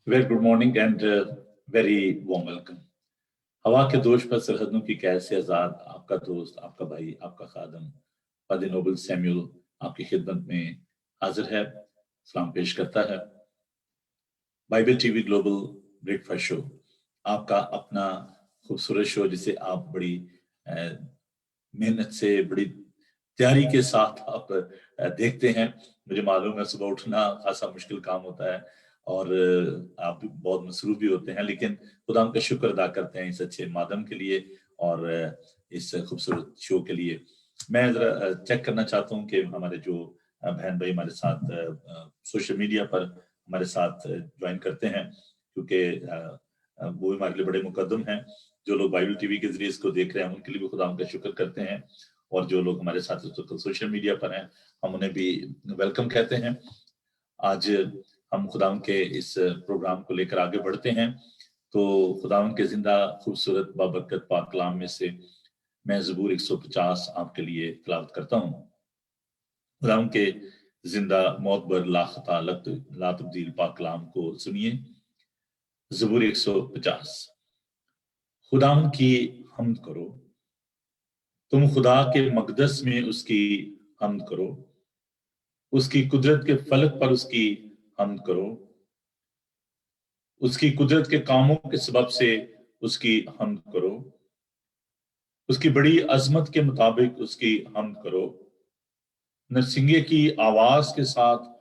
Very good morning and very warm welcome. हवा के दोष पर सरहदों की कैद से आजाद आपका दोस्त, आपका भाई, आपका खादम फादर नोबल सैमुअल आपकी खिदमत में हाजिर है, सलाम पेश करता है। Bible TV global breakfast show आपका अपना खूबसूरत शो, जिसे आप बड़ी मेहनत से, बड़ी तैयारी के साथ आप देखते हैं। मुझे मालूम है सुबह उठना खासा मुश्किल काम होता है और आप भी बहुत मसरूफ भी होते हैं, लेकिन खुदा का शुक्र अदा करते हैं इस अच्छे माध्यम के लिए और इस खूबसूरत शो के लिए। मैं जरा चेक करना चाहता हूँ कि हमारे जो बहन भाई हमारे साथ सोशल मीडिया पर हमारे साथ ज्वाइन करते हैं, क्योंकि वो हमारे लिए बड़े मुकद्दम हैं। जो लोग बाइबल टीवी के जरिए इसको देख रहे हैं उनके लिए भी खुदा का शुक्र करते हैं, और जो लोग हमारे साथ सोशल मीडिया पर हैं हम उन्हें भी वेलकम कहते हैं। आज हम खुदावंद के इस प्रोग्राम को लेकर आगे बढ़ते हैं। तो खुदावंद के जिंदा खूबसूरत बाबरकत पाक कलाम में से मैं ज़बूर 150 आपके लिए तिलावत करता हूँ। खुदावंद के जिंदा मोतबर लाखता ला तब्दील पाक कलाम को सुनिए। ज़बूर 150। खुदावंद की हम्द करो, तुम खुदा के मकदस में उसकी हम्द करो, उसकी कुदरत के फलक पर उसकी हम्द करो, उसकी कुदरत के कामों के सबब से उसकी हम्द करो, उसकी बड़ी अजमत के मुताबिक उसकी हम्द करो, नरसिंगे की आवाज के साथ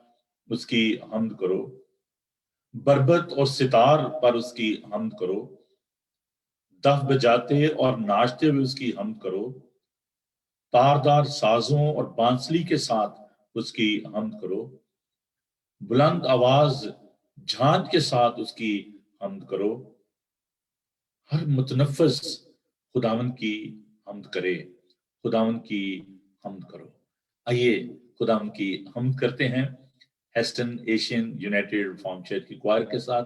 उसकी हम्द करो, बरबत और सितार पर उसकी हम्द करो, दफ बजाते और नाचते हुए उसकी हम्द करो, तारदार साजों और बांसुरी के साथ उसकी हम्द करो, बुलंद आवाज झांझ के साथ उसकी हम्द करो। हर मुतनफ़्फ़िस खुदावंद की हम्द करे, खुदावंद की हम्द करो। आइए खुदावंद की हम्द करते हैं hasten Asian United reform church की क्वायर के साथ।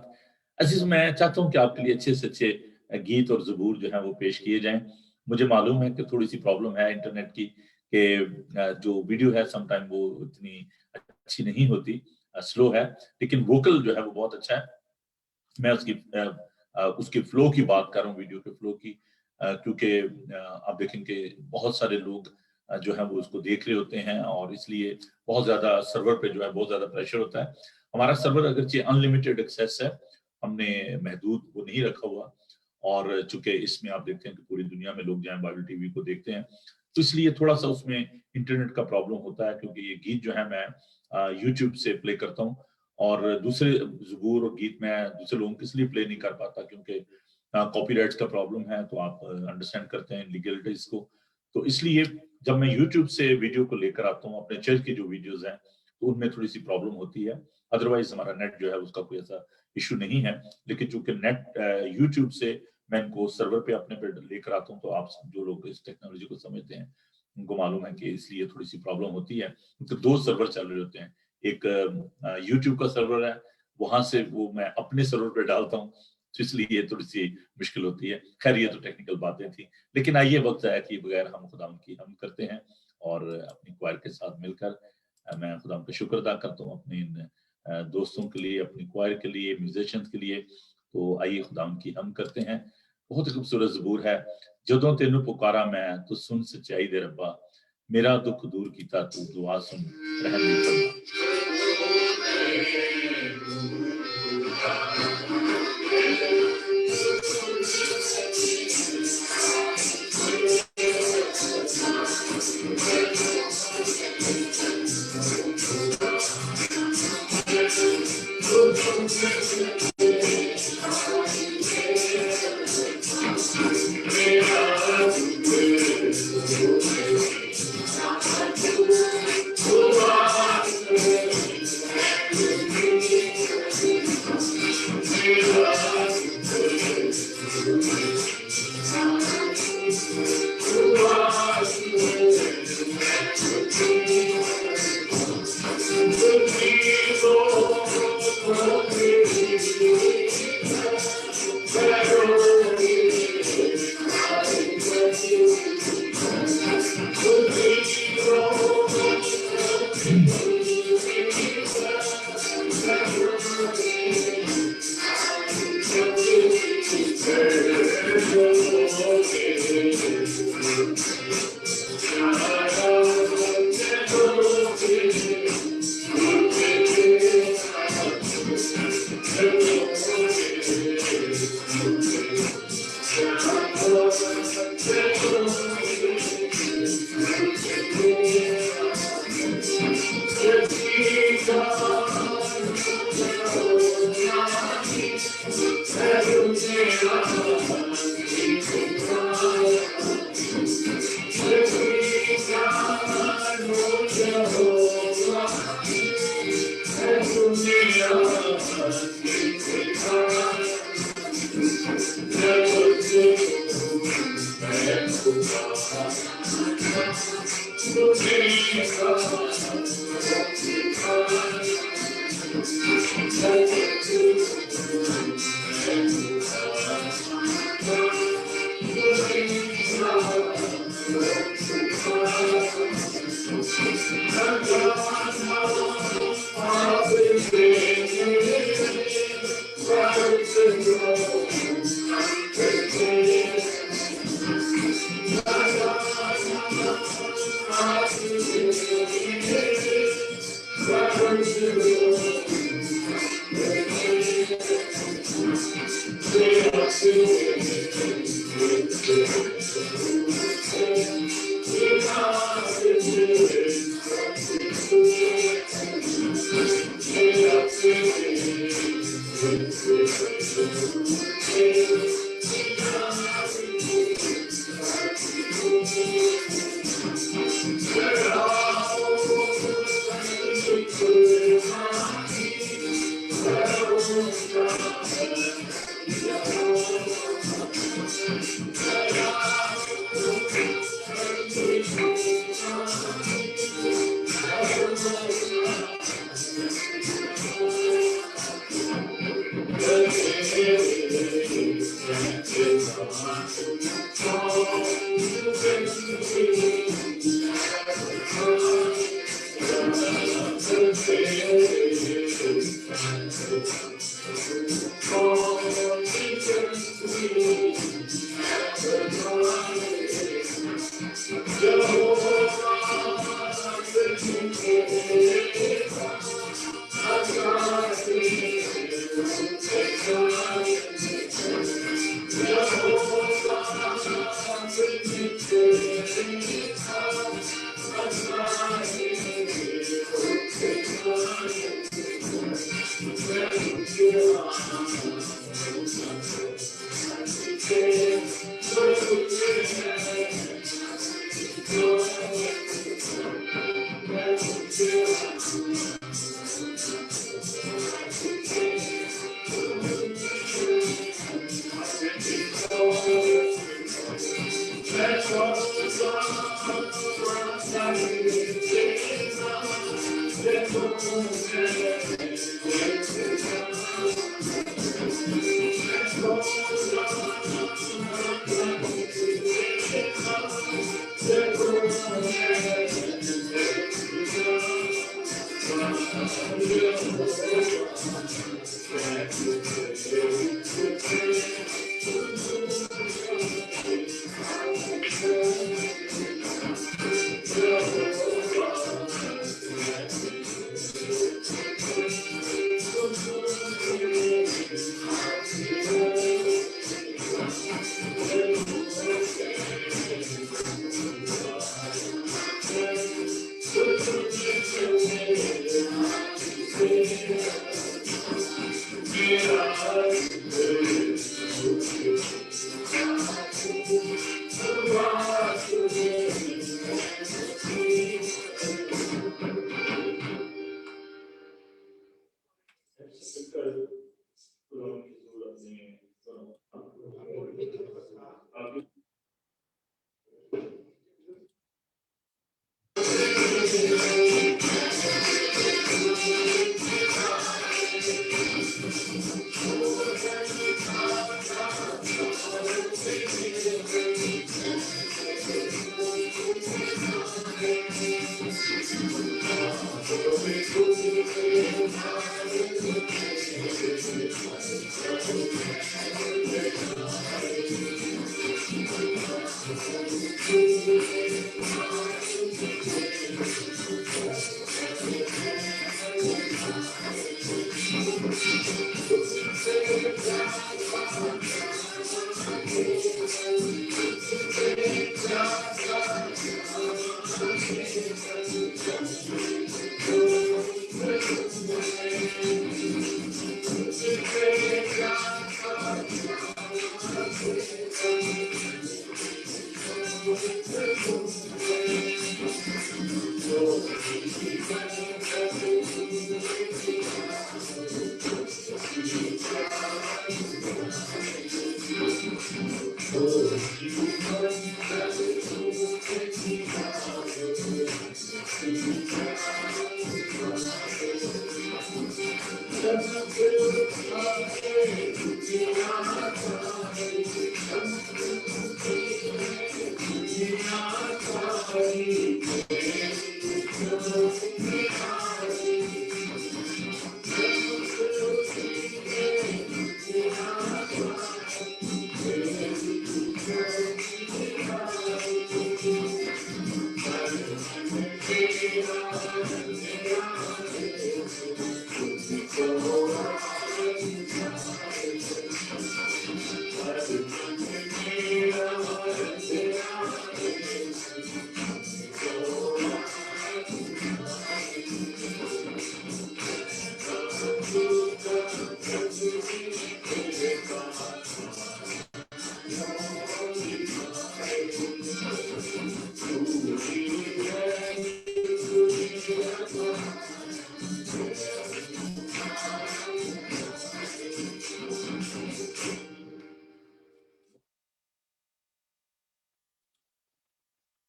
अजीज, मैं चाहता हूं कि आपके लिए अच्छे से अच्छे गीत और ज़बूर जो है वो पेश किए जाएं। मुझे मालूम है कि थोड़ी सी प्रॉब्लम है इंटरनेट की, कि जो वीडियो है समटाइम वो इतनी अच्छी नहीं होती, स्लो है, लेकिन वोकल जो है वो बहुत अच्छा है। मैं उसकी फ्लो की बात कर रहा हूँ, वीडियो के फ्लो की, क्योंकि आप देखेंगे बहुत सारे लोग जो है वो उसको देख रहे होते हैं और इसलिए बहुत ज्यादा सर्वर पे जो है बहुत ज्यादा प्रेशर होता है। हमारा सर्वर अगरचे अनलिमिटेड एक्सेस है, हमने महदूद वो नहीं रखा हुआ, और चूंकि इसमें आप देखते हैं कि पूरी दुनिया में लोग जो है बाइबल टीवी को देखते हैं, तो इसलिए थोड़ा सा उसमें इंटरनेट का प्रॉब्लम होता है। क्योंकि ये गीत जो है मैं यूट्यूब से प्ले करता हूँ और दूसरे ज़बूर और गीत मैं दूसरे लोगों के लिए प्ले नहीं कर पाता, क्योंकि कॉपीराइट्स का प्रॉब्लम है, तो आप अंडरस्टैंड करते हैं लीगलिटीज को। तो इसलिए जब मैं यूट्यूब से वीडियो को लेकर आता हूँ, अपने चर्च की जो वीडियोस हैं, तो उनमें थोड़ी सी प्रॉब्लम होती है। अदरवाइज हमारा नेट जो है उसका कोई ऐसा इशू नहीं है, लेकिन चूंकि नेट यूट्यूब से मैं इनको सर्वर पे अपने पे लेकर आता हूँ, तो आप जो लोग इस टेक्नोलॉजी को समझते हैं उनको मालूम है कि इसलिए थोड़ी सी प्रॉब्लम होती है। तो दो सर्वर चल रहे होते हैं, एक यूट्यूब का सर्वर है, वहां से वो मैं अपने सर्वर पे डालता हूँ, तो इसलिए ये थोड़ी सी मुश्किल होती है। खैर ये तो टेक्निकल बातें थी, लेकिन आइए वक्त जाया कि बगैर हम खुदाम की हम करते हैं और अपनी क्वायर के साथ मिलकर मैं खुदाम का शुक्र अदा करता हूँ अपने इन दोस्तों के लिए, अपनी क्वायर के लिए, म्यूजिशियंस के लिए। तो आइए खुदाम की हम करते हैं। बहुत ही खूबसूरत ज़बूर है। जदों तेनू पुकारा मैं तो सुन सच्चाई दे रब्बा, मेरा दुख दूर कीता तू दुआ सुन रहम दी फरमा।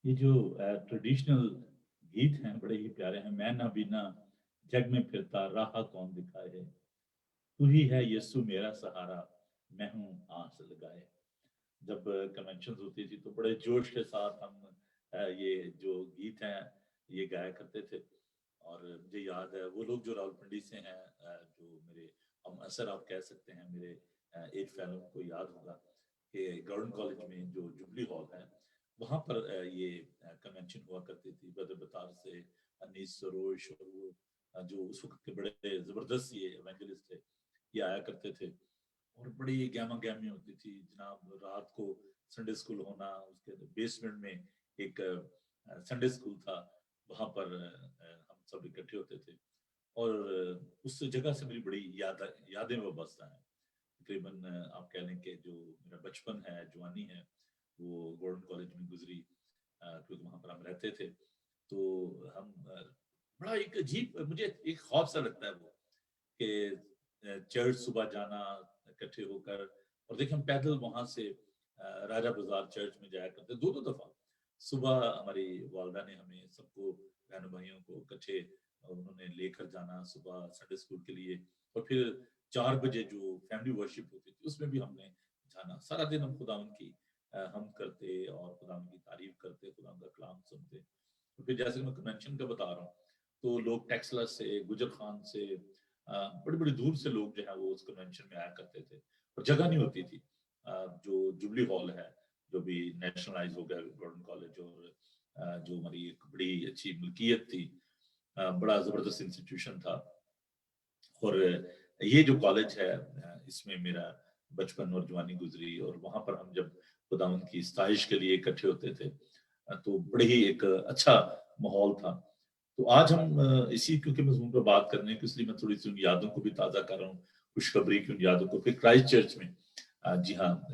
ये जो ट्रेडिशनल गीत हैं बड़े ही प्यारे हैं। मैं ना बिना जग में फिरता राह कौन दिखाए, तू ही है यीशु मेरा सहारा, मैं हूँ आस लगाए। जब कन्वेंशन होती थी तो बड़े जोश के साथ हम ये जो गीत हैं ये गाया करते थे। और मुझे याद है वो लोग जो रावलपिंडी से हैं, जो मेरे हम असर आप कह सकते हैं, मेरे एज फैलों को याद होगा कि गवर्नमेंट कॉलेज में जो जुबली हॉल है वहाँ पर ये कन्वेंशन हुआ करती थी। ब्रदर बतार से अनीस सरोज और वो जो उस वक्त के बड़े जबरदस्त ये इवेंजलिस्ट थे, ये आया करते थे और बड़ी गहमा गहमी होती थी जनाब। रात को संडे स्कूल होना, उसके बेसमेंट में एक संडे स्कूल था, वहां पर हम सब इकट्ठे होते थे और उस जगह से मेरी बड़ी यादें वाबस्ता हैं। तकरीबन आप कह लें कि जो मेरा बचपन है, जवानी है, वो गवर्नमेंट कॉलेज में गुजरी, क्योंकि वहां पर हम रहते थे। तो हम बड़ा एक अजीब, मुझे एक खौफ सा लगता है वो कि चर्च सुबह जाना इकट्ठे होकर, और देखिए हम पैदल वहां से राजा बाजार चर्च में जाया करते, दो दफा सुबह हमारी वालदा ने हमें सबको बहनों भाइयों को इकट्ठे उन्होंने लेकर जाना सुबह संडे स्कूल के लिए। और फिर 4 बजे जो फैमिली वर्शिप होती थी उसमें भी हमने जाना। सारा दिन हम खुदा की हम करते और खुदा की तारीफ करते, खुदा का कलाम सुनते। तो फिर जैसे मैं कन्वेंशन का बता रहा हूँ, तो लोग टेक्सला से, गुजर खान से, बड़ी बड़ी दूर से लोग जो है वो उस कन्वेंशन में आया करते थे और जगह नहीं होती थी। जो जुबली हॉल है जो भी नेशनलाइज हो गया गवर्नमेंट कॉलेज, और जो हमारी एक बड़ी अच्छी मिल्कियत थी, बड़ा जबरदस्त इंस्टीट्यूशन था। और ये जो कॉलेज है इसमें मेरा बचपन और जवानी गुजरी और वहां पर हम जब खुदावन की सताइश के लिए इकट्ठे होते थे तो बड़े ही एक अच्छा माहौल था। तो आज हम इसी क्योंकि मजमून पर बात करने की, इसलिए मैं थोड़ी सी उन यादों को भी ताज़ा कर रहा हूँ, खुशखबरी की उन यादों को। फिर क्राइस्ट चर्च में, जी हाँ,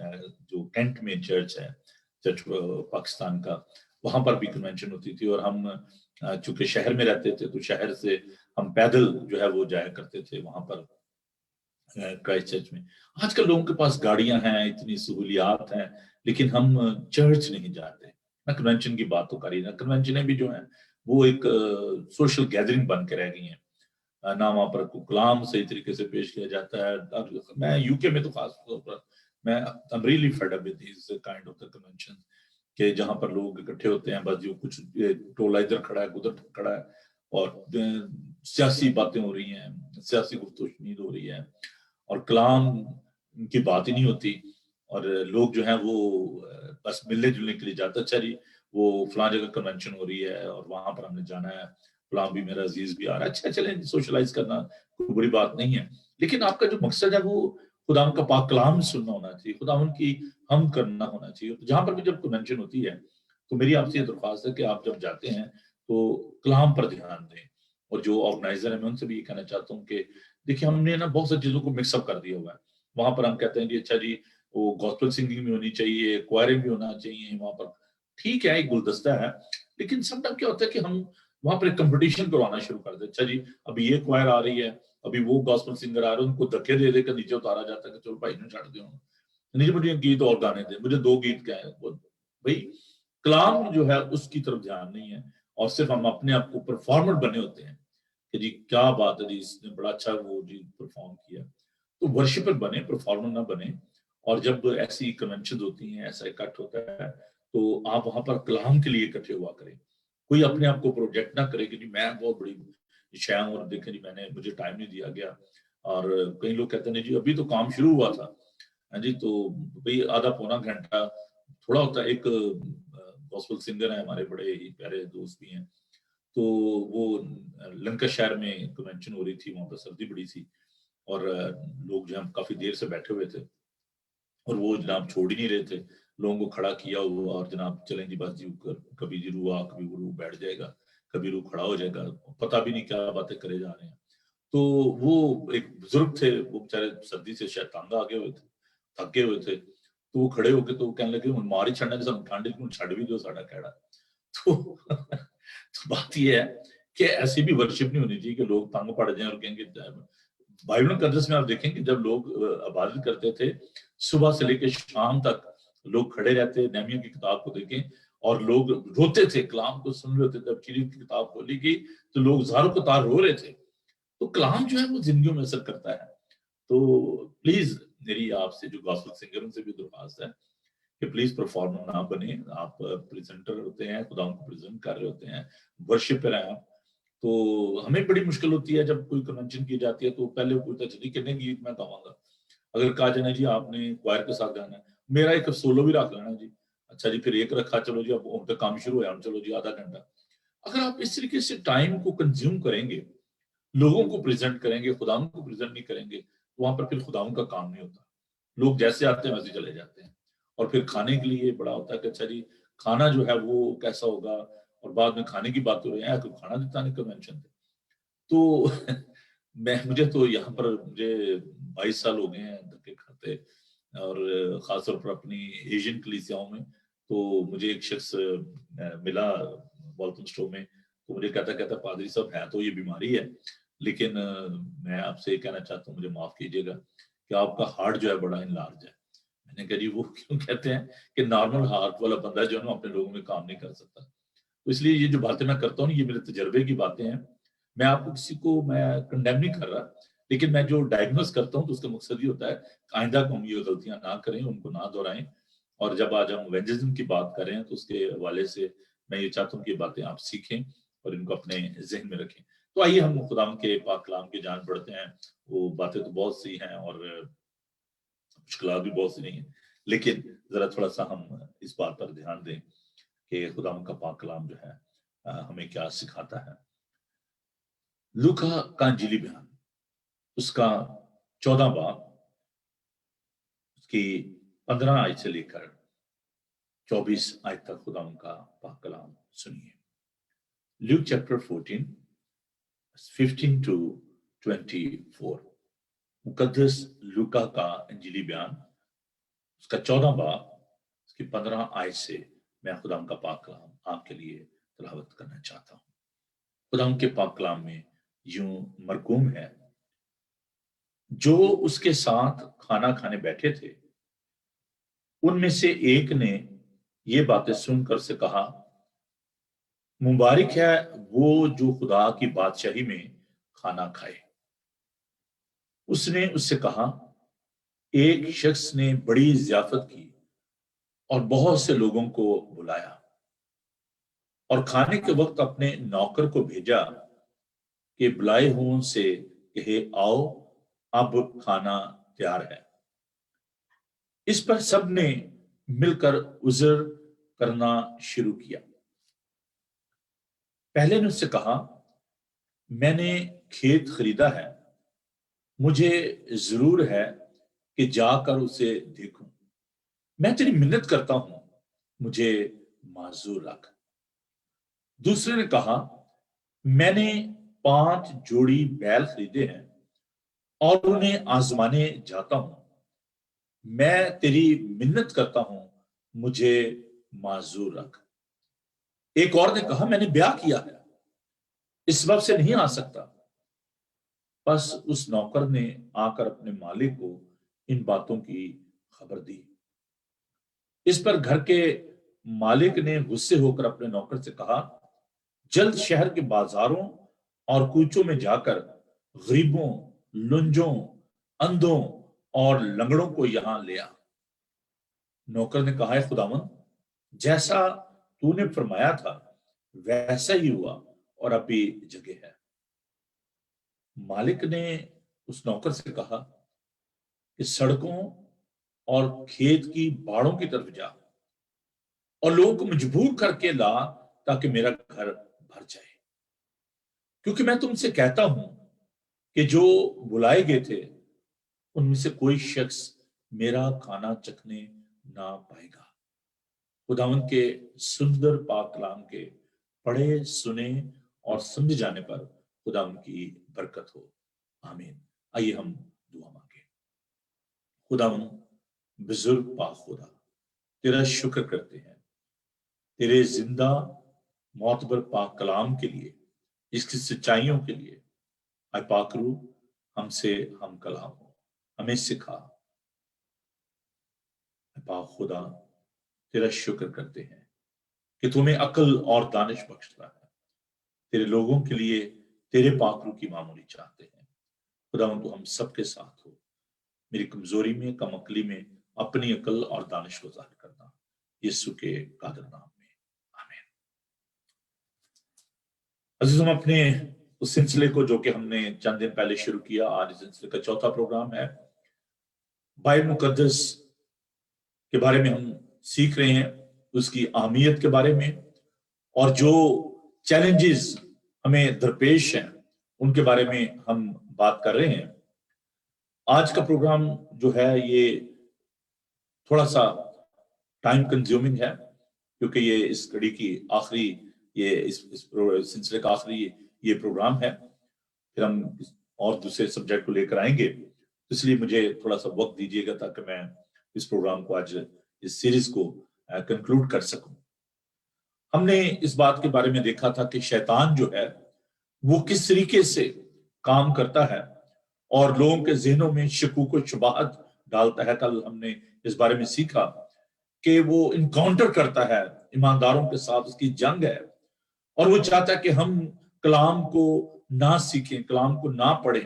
जो कैंट में चर्च है, चर्च पाकिस्तान का, वहां पर भी कन्वेंशन होती थी और हम चूंकि शहर में रहते थे तो शहर से हम पैदल जो है वो जाया करते थे वहां पर क्राइस्ट चर्च में। आजकल लोगों के पास गाड़ियां हैं, इतनी सहूलियात हैं, लेकिन हम चर्च नहीं जाते। ना कन्वेंशन की बात तो करी, ना कन्वेंशन भी जो है वो एक सोशल गैदरिंग बन के रह गई है। ना वहां पर कलाम सही तरीके से पेश किया जाता है। मैं यूके में तो खास तौर पर मैं I am really fed up with this kind of the convention कि जहां पर लोग इकट्ठे होते हैं, बस जो कुछ टोला इधर खड़ा है, उधर खड़ा है और सियासी बातें हो रही हैं, सियासी गुफ्तगू हो रही है और कलाम की बात ही नहीं होती। और लोग जो है वो बस मिलने जुलने के लिए जाते, अच्छा जी वो फलां जगह कन्वेंशन हो रही है और वहां पर हमने जाना है, फलां भी मेरा अजीज भी आ रहा है, अच्छा चलें सोशलाइज करना कोई बुरी बात नहीं है। लेकिन आपका जो मकसद है वो खुदावन का पाक कलाम सुनना होना चाहिए, खुदावन की हम करना होना चाहिए। तो जहां पर भी जब कन्वेंशन होती है तो मेरी आपसे ये दरख्वास्त है कि आप जब जाते हैं तो कलाम पर ध्यान दें। और जो ऑर्गेनाइजर है मैं उनसे भी ये कहना चाहता हूँ कि देखिए हमने ना बहुत सारी चीजों को मिक्सअप कर दिया हुआ है। वहां पर हम कहते हैं कि अच्छा जी वो गॉस्पेल सिंगिंग भी होनी चाहिए, क्वायरिंग भी होना चाहिए वहां पर, ठीक है एक गुलदस्ता है, लेकिन समटाइम क्या होता है कि हम वहां पर एक कंपटीशन करवाना शुरू कर दें। अच्छा जी अभी ये क्वायर आ रही है, अभी वो गॉस्पेल सिंगर आ रहे हैं, उनको धक्के दे देकर नीचे उतारा जाता है कि चलो भाई ने छाड़ दो, नहीं मुझे गीत और गाने दे, मुझे 2 गीत क्या है। भाई कलाम जो है उसकी तरफ ध्यान नहीं है اور صرف ہم اپنے آپ کو پرفارمر بنے ہوتے ہیں کہ جی کیا بات ہے جی اس نے بڑا اچھا وہ جی پرفارم کیا. تو ورشپر بنے، پرفارمر نہ بنے. اور جب ایسی کنونشن ہوتی ہیں، ایسا اکٹھ ہوتا ہے، تو آپ وہاں پر کلام کے لیے اکٹھے ہوا کریں. کوئی اپنے آپ کو پروجیکٹ نہ کرے کہ جی میں بہت بڑی شے ہوں اور دیکھیں جی مجھے ٹائم نہیں دیا گیا. اور کئی لوگ کہتے ہیں جی ابھی تو کام شروع ہوا تھا جی، تو بھئی آدھا پونا گھنٹہ تھوڑا ہوتا ہے. ایک گوسپل سنگر ہیں ہمارے، بڑے ہی پیارے دوست بھی ہیں، تو وہ لنکا شہر میں کنونشن ہو رہی تھی، وہاں پر سردی بڑی تھی اور لوگ جو ہم کافی دیر سے بیٹھے ہوئے تھے اور وہ جناب چھوڑ ہی نہیں رہے تھے، لوگوں کو کھڑا کیا ہوا اور جناب چلیں جی بس جی، کبھی جی روح کبھی وہ روح بیٹھ جائے گا، کبھی روح کھڑا ہو جائے گا، پتہ بھی نہیں کیا باتیں کرے جا رہے ہیں. تو وہ ایک بزرگ تھے، وہ بیچارے سردی سے شاید تنگ آ گئے ہوئے تھے، تھکے ہوئے تھے. تو وہ کھڑے ہو کے تو کہنے لگے ماری چھڑنا جیسا ٹھنڈ چھڑ بھی دو ساڑا کہڑا. تو بات یہ ہے کہ ایسی بھی ورشپ نہیں ہونی چاہیے کہ لوگ تنگ پڑ جائیں اور کہیں گے. بائبل مقدس میں آپ دیکھیں کہ جب لوگ عبادت کرتے تھے صبح سے لے کے شام تک لوگ کھڑے رہتے. نہمیہ کی کتاب کو دیکھیں اور لوگ روتے تھے، کلام کو سن رہے تھے. جب چیریت کی کتاب کھولی گئی تو لوگ زاروں قطار رو رہے تھے. تو کلام جو ہے وہ زندگیوں میں اثر کرتا ہے. تو پلیز میری آپ سے جو گاسپل سنگروں سے بھی درخواست ہے کہ پلیز پرفارمر نہ بنے. آپ پریزنٹر ہوتے ہیں، خدا کو پریزنٹ کر رہے ہوتے ہیں، ورشپر ہیں آپ. تو ہمیں بڑی مشکل ہوتی ہے جب کوئی کنونشن کی جاتی ہے تو پہلے پوچھتا چلیے کتنے گیت میں گاواں گا. اگر کہا جائے جی آپ نے کوائر کے ساتھ گانا ہے، میرا ایک سولو بھی رکھ لینا جی. اچھا جی پھر ایک رکھا، چلو جی اب تک کام شروع ہوا، چلو جی آدھا گھنٹہ. اگر آپ اس طریقے سے ٹائم کو کنزیوم کریں گے، لوگوں کو پریزنٹ کریں گے، خداوند کو پریزنٹ نہیں کریں گے، وہاں پر پھر خداوند کا کام نہیں ہوتا. لوگ جیسے آتے ہیں ویسے چلے جاتے ہیں. اور پھر کھانے کے لیے بڑا ہوتا ہے کہ اچھا جی کھانا جو ہے وہ کیسا ہوگا، اور بعد میں کھانے کی بات ہو رہی ہے، کھانا دیتا نہیں کنونشن پہ. تو مجھے تو یہاں پر مجھے 22 سال ہو گئے ہیں دھکے کھاتے، اور خاص طور پر اپنی ایشین کلیسیاؤں میں. تو مجھے ایک شخص ملا والٹن اسٹور میں، تو مجھے کہتا پادری صاحب ہے تو یہ بیماری ہے، لیکن میں آپ سے یہ کہنا چاہتا ہوں، مجھے معاف کیجیے گا کہ آپ کا ہارٹ جو ہے بڑا انلارج ہے. میں نے کہا جی وہ کیوں کہتے ہیں کہ نارمل ہارٹ والا بندہ جو ہے نا اپنے لوگوں میں کام نہیں کر سکتا. تو اس لیے یہ جو باتیں میں کرتا ہوں یہ میرے تجربے کی باتیں ہیں. میں آپ کو کسی کو میں کنڈیم نہیں کر رہا، لیکن میں جو ڈائگنوز کرتا ہوں تو اس کا مقصد یہ ہوتا ہے آئندہ کو ہم یہ غلطیاں نہ کریں، ان کو نہ دہرائیں. اور جب آج ہم ایونجلزم کی بات کر رہے ہیں تو اس کے حوالے سے میں یہ چاہتا ہوں کہ یہ باتیں آپ سیکھیں اور ان کو اپنے ذہن میں رکھیں. تو آئیے ہم خداوند کے پاک کلام کی جان پڑھتے ہیں. وہ باتیں تو بہت سی ہیں اور مشکلات بھی بہت سی نہیں ہیں، لیکن ذرا تھوڑا سا ہم اس بات پر دھیان دیں کہ خداوند کا پاک کلام جو ہے ہمیں کیا سکھاتا ہے. لوکا کا انجیلی بیان، اس کا 14 باب، اس کی 15 آیت سے لے کر 24 آیت تک خداوند کا پاک کلام سنیے. Luke chapter 14 15 to 24. مقدس لوکا کا انجیلی بیان، اس کا 14 باب، اس کی 15 آیت سے میں خداوند کا پاک کلام آپ کے لیے تلاوت کرنا چاہتا ہوں. خداوند کے پاک کلام میں یوں مرقوم ہے، جو اس کے ساتھ کھانا کھانے بیٹھے تھے ان میں سے ایک نے یہ باتیں سن کر سے کہا، مبارک ہے وہ جو خدا کی بادشاہی میں کھانا کھائے. اس نے اس سے کہا، ایک شخص نے بڑی ضیافت کی اور بہت سے لوگوں کو بلایا، اور کھانے کے وقت اپنے نوکر کو بھیجا کہ بلائے ہوں سے کہے، آؤ اب کھانا تیار ہے. اس پر سب نے مل کر عذر کرنا شروع کیا. پہلے نے اس سے کہا، میں نے کھیت خریدا ہے، مجھے ضرور ہے کہ جا کر اسے دیکھوں. میں تیری منت کرتا ہوں، مجھے معذور رکھ. دوسرے نے کہا، میں نے 5 جوڑی بیل خریدے ہیں اور انہیں آزمانے جاتا ہوں. میں تیری منت کرتا ہوں، مجھے معذور رکھ. ایک اور نے کہا، میں نے بیاہ کیا ہے، اس سبب سے نہیں آ سکتا. بس اس نوکر نے آ کر اپنے مالک کو ان باتوں کی خبر دی. اس پر گھر کے مالک نے غصے ہو کر اپنے نوکر سے کہا، जल्द शहर के बाजारों और कूचों में जाकर गरीबों, लुंजों, अंधों और लंगड़ों को यहां ले आ। नौकर ने कहा, है खुदावन, जैसा तूने फरमाया था वैसा ही हुआ और अब भी जगह है। मालिक ने उस नौकर से कहा कि सड़कों और खेत की बाड़ों की तरफ जा और लोगों को मजबूर करके ला ताकि मेरा घर भर जाए, क्योंकि मैं तुमसे कहता हूं कि जो बुलाए गए थे उनमें से कोई शख्स मेरा खाना चखने ना पाएगा। खुदावंद के सुंदर पाक कलाम के पढ़े, सुने और समझे जाने पर खुदावंद की बरकत हो। आमीन। आइए हम दुआ मांगे। खुदावंद, बुजुर्ग पाक खुदा, तेरा शुक्र करते हैं तेरे जिंदा मोतबर पाक कलाम के लिए, इसकी सच्चाइयों के लिए। आए पाक रूह हमसे हम कलाम हो, हमें सिखा। पाक खुदा, तेरा शुक्र करते हैं कि तुम्हें अकल और दानिश बख्शता है। तेरे लोगों के लिए तेरे पाक रूह की मामूली चाहते हैं। खुदा तो हम सबके साथ हो, मेरी कमजोरी में, कम अकली में अपनी अकल और दानिश को जाहिर करना, यीशु के कादर नाम में, आमीन। अजीज, हम अपने उस सिलसिले को जो कि हमने चंद दिन पहले शुरू किया, आज इस सिलसिले का चौथा प्रोग्राम है। बाइबल मुकद्दस के बारे में हम सीख रहे हैं, उसकी अहमियत के बारे में, और जो चैलेंजेस हमें दरपेश हैं उनके बारे में हम बात कर रहे हैं। आज का प्रोग्राम जो है ये थोड़ा सा टाइम कंज्यूमिंग है, क्योंकि ये इस कड़ी की आखिरी, ये इस सिलसिले का आखिरी ये प्रोग्राम है। फिर हम और दूसरे सब्जेक्ट को लेकर आएंगे, तो इसलिए मुझे थोड़ा सा वक्त दीजिएगा ताकि मैं इस प्रोग्राम को, आज इस सीरीज को कंक्लूड कर सकूं। हमने इस बात के बारे में देखा था कि शैतान जो है वो किस तरीके से काम करता है और लोगों के जहनों में शकूक व शुबहत डालता है। कल हमने इस बारे में सीखा कि वो इनकाउंटर करता है ईमानदारों के साथ, उसकी जंग है, और वो चाहता है कि हम कलाम को ना सीखें, कलाम को ना पढ़ें।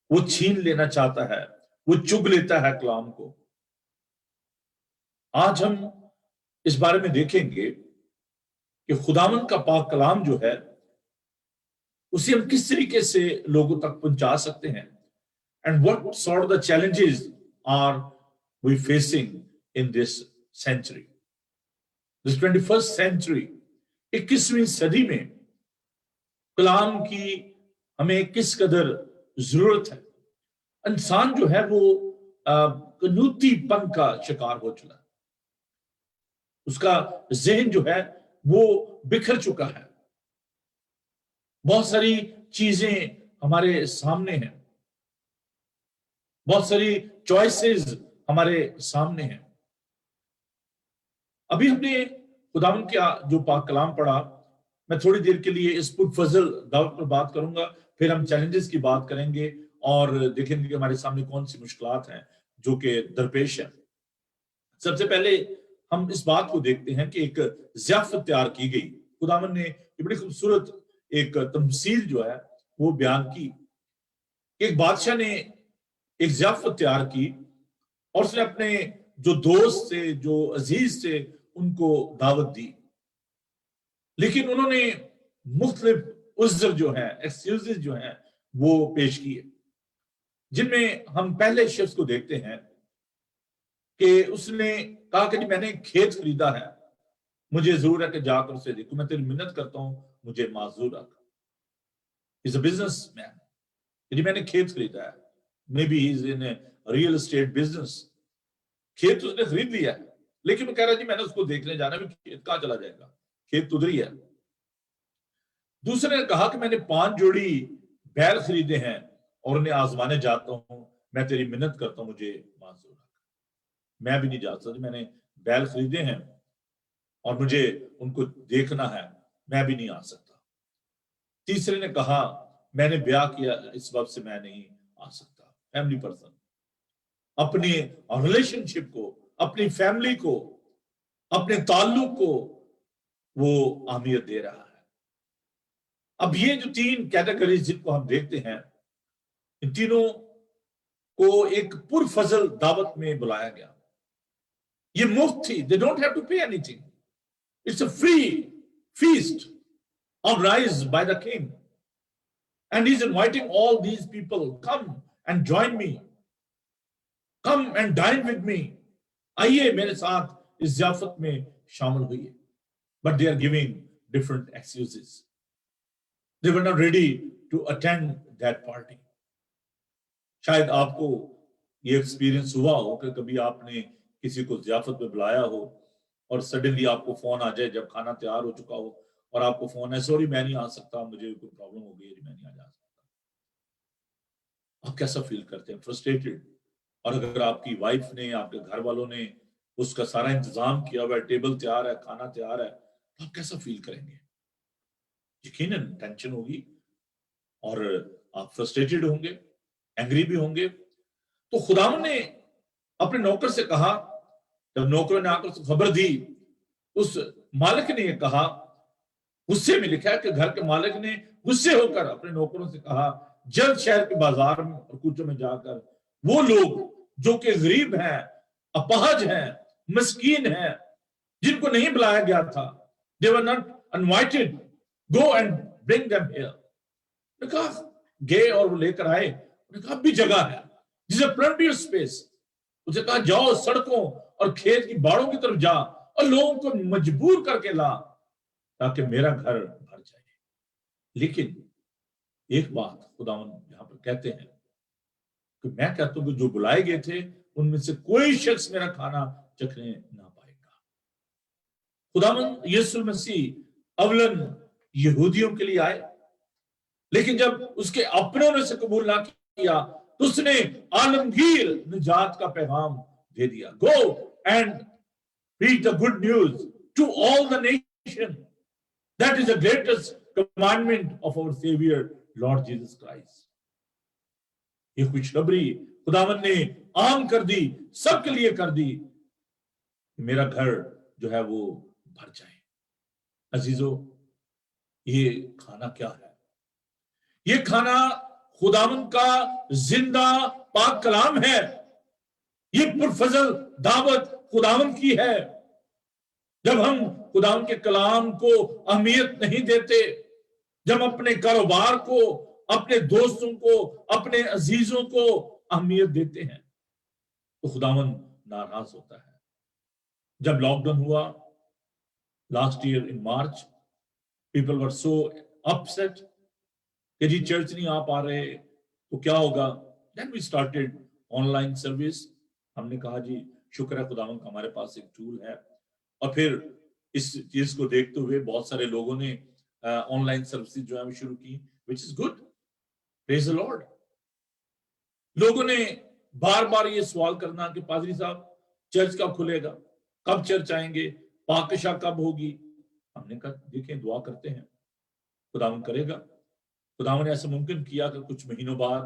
वो छीन लेना चाहता है, वो चुग लेता है कलाम को। आज हम इस बारे में देखेंगे कि खुदावंद का पाक कलाम जो है उसे हम किस तरीके से लोगों तक पहुंचा सकते हैं, and what sort of the challenges are we facing in this century, this 21st century. 21वीं सदी में कलाम की हमें किस कदर जरूरत है। इंसान जो है वो कनूतीपन का शिकार हो चुका है, उसका जहन जो है वो बिखर चुका है। बहुत सारी चीजें हमारे सामने हैं, बहुत सारी चॉइसेस हमारे सामने हैं। अभी हमने खुदावंद का जो पाक कलाम पढ़ा, मैं थोड़ी देर के लिए इस पुरफजल दावत पर बात करूंगा, फिर हम चैलेंजेस की बात करेंगे और देखेंगे कि हमारे सामने कौन सी मुश्किलात हैं जो कि दरपेश है। सबसे पहले हम इस बात को देखते हैं कि एक ज़ियाफत तैयार की गई। खुदावंद ने बड़ी खूबसूरत एक तमसील जो है वो बयान की। एक बादशाह ने एक ज़ियाफत तैयार की और उसने अपने जो दोस्त थे, जो अजीज थे, उनको दावत दी, लेकिन उन्होंने मुख्तलिफ उज़्र जो है, एक्सक्यूजेस जो है वो पेश किए, जिनमें हम पहले शख्स को देखते हैं कि उसने कहा कि मैंने खेत खरीदा है, मुझे जरूर है कि जाकर उसे देखो, मैं तेरी मिन्नत करता हूं, मुझे माजूर रख। इज अ बिजनेस मैन, यदि मैंने खेत खरीदा है, may be is in real estate business. खेत उसने खरीद लिया है, लेकिन वो कह रहा जी मैंने उसको देखने जाना, भी खेत कहां चला जाएगा, खेत उधर ही है। दूसरे ने कहा कि मैंने 5 जोड़ी बैल खरीदे हैं और उन्हें आजमाने जाता हूं, मैं तेरी मिन्नत करता हूं, मुझे माजूर रख। मैं भी नहीं जा सकता, मैंने बैल खरीदे हैं और मुझे उनको देखना है, मैं भी नहीं आ सकता। तीसरे ने कहा मैंने ब्याह किया, इस वक्त से मैं नहीं आ सकता। फैमिली पर्सन अपनी रिलेशनशिप को, अपनी फैमिली को, अपने ताल्लुक को वो अहमियत दे रहा है। اب یہ جو تین کیٹیگریز جن کو ہم دیکھتے ہیں، ان تینوں کو ایک پرفضل دعوت میں بلایا گیا. یہ مفت تھی. they don't have to pay anything. It's a free feast organized by the king. And he's inviting all these people, come and join me. Come and dine with me. آئیے میرے ساتھ اس ضیافت میں شامل ہوئیے. But they are giving different excuses. They were not ready to attend that party. شاید آپ کو یہ ایکسپیرینس ہوا ہو کہ کبھی آپ نے کسی کو ضیافت میں بلایا ہو اور سڈنلی آپ کو فون آ جائے جب کھانا تیار ہو چکا ہو اور آپ کو فون ہے سوری میں نہیں آ سکتا, مجھے کوئی پرابلم ہو گئی ہے, میں نہیں آ جا سکتا. آپ کیسا فیل کرتے ہیں؟ فرسٹریٹڈ. اور اگر آپ کی وائف نے, آپ کے گھر والوں نے اس کا سارا انتظام کیا ہوا ہے, ٹیبل تیار ہے, کھانا تیار ہے, تو آپ کیسا فیل کریں گے؟ یقیناً ٹینشن ہوگی اور آپ فرسٹریٹڈ ہوں گے, اینگری بھی ہوں گے. تو خداوند نے اپنے نوکر سے کہا, جب نوکروں نے آ کر خبر دی, اس مالک نے یہ کہا, غصے میں لکھا ہے کہ گھر کے مالک نے غصے ہو کر اپنے نوکروں سے کہا, جلد شہر کے بازار میں اور کوچوں میں جا کر وہ لوگ جو کہ غریب ہیں, اپاہج ہیں, مسکین ہیں, جن کو نہیں بلایا گیا تھا, they were not invited, go and bring them here. نے کہا گئے اور وہ لے کر آئے. نے کہا اب بھی جگہ ہے, جسے plenty of space. اسے کہا جاؤ سڑکوں اور کھیت کی باڑوں کی طرف جا اور لوگوں کو مجبور کر کے لا تاکہ میرا گھر بھر جائے. لیکن ایک بات خداوند یہاں پر کہتے ہیں کہ میں کہتا ہوں کہ جو بلائے گئے تھے ان میں سے کوئی شخص میرا کھانا چکھنے نہ پائے گا. خداوند یسوع مسیح اولن یہودیوں کے لیے آئے, لیکن جب اس کے اپنوں نے سے قبول نہ کیا تو اس نے عالمگیر نجات کا پیغام دے دیا. Go and preach the good news to all the nation. That is the greatest commandment of our Savior Lord Jesus Christ. یہ خوشخبری خداوند نے عام کر دی, سب کے لیے کر دی, میرا گھر جو ہے وہ بھر جائے. عزیزو, یہ کھانا کیا ہے؟ یہ کھانا خداوند کا زندہ پاک کلام ہے. یہ پرفضل دعوت خداوند کی ہے. جب ہم خداوند کے کلام کو اہمیت نہیں دیتے, جب اپنے کاروبار کو, اپنے دوستوں کو, اپنے عزیزوں کو اہمیت دیتے ہیں, تو خداوند ناراض ہوتا ہے. جب لاک ڈاؤن ہوا last year in March, people were so upset کہ جی چرچ نہیں آ پا رہے تو کیا ہوگا. Then we started online service. ہم نے کہا جی شکر ہے خداوند کا ہمارے پاس ایک ٹول ہے. اور پھر اس چیز کو دیکھتے ہوئے بہت سارے لوگوں نے آن لائن سروسز جو ہے وہ شروع کی, which is good. Praise the Lord. لوگوں نے بار بار یہ سوال کرنا کہ پادری صاحب چرچ کب کھلے گا, کب چرچ آئیں گے, پاکشاہ کب ہوگی. ہم نے کہا دیکھیں دعا کرتے ہیں, خداوند کرے گا. خداوند نے ایسا ممکن کیا کہ کچھ مہینوں بعد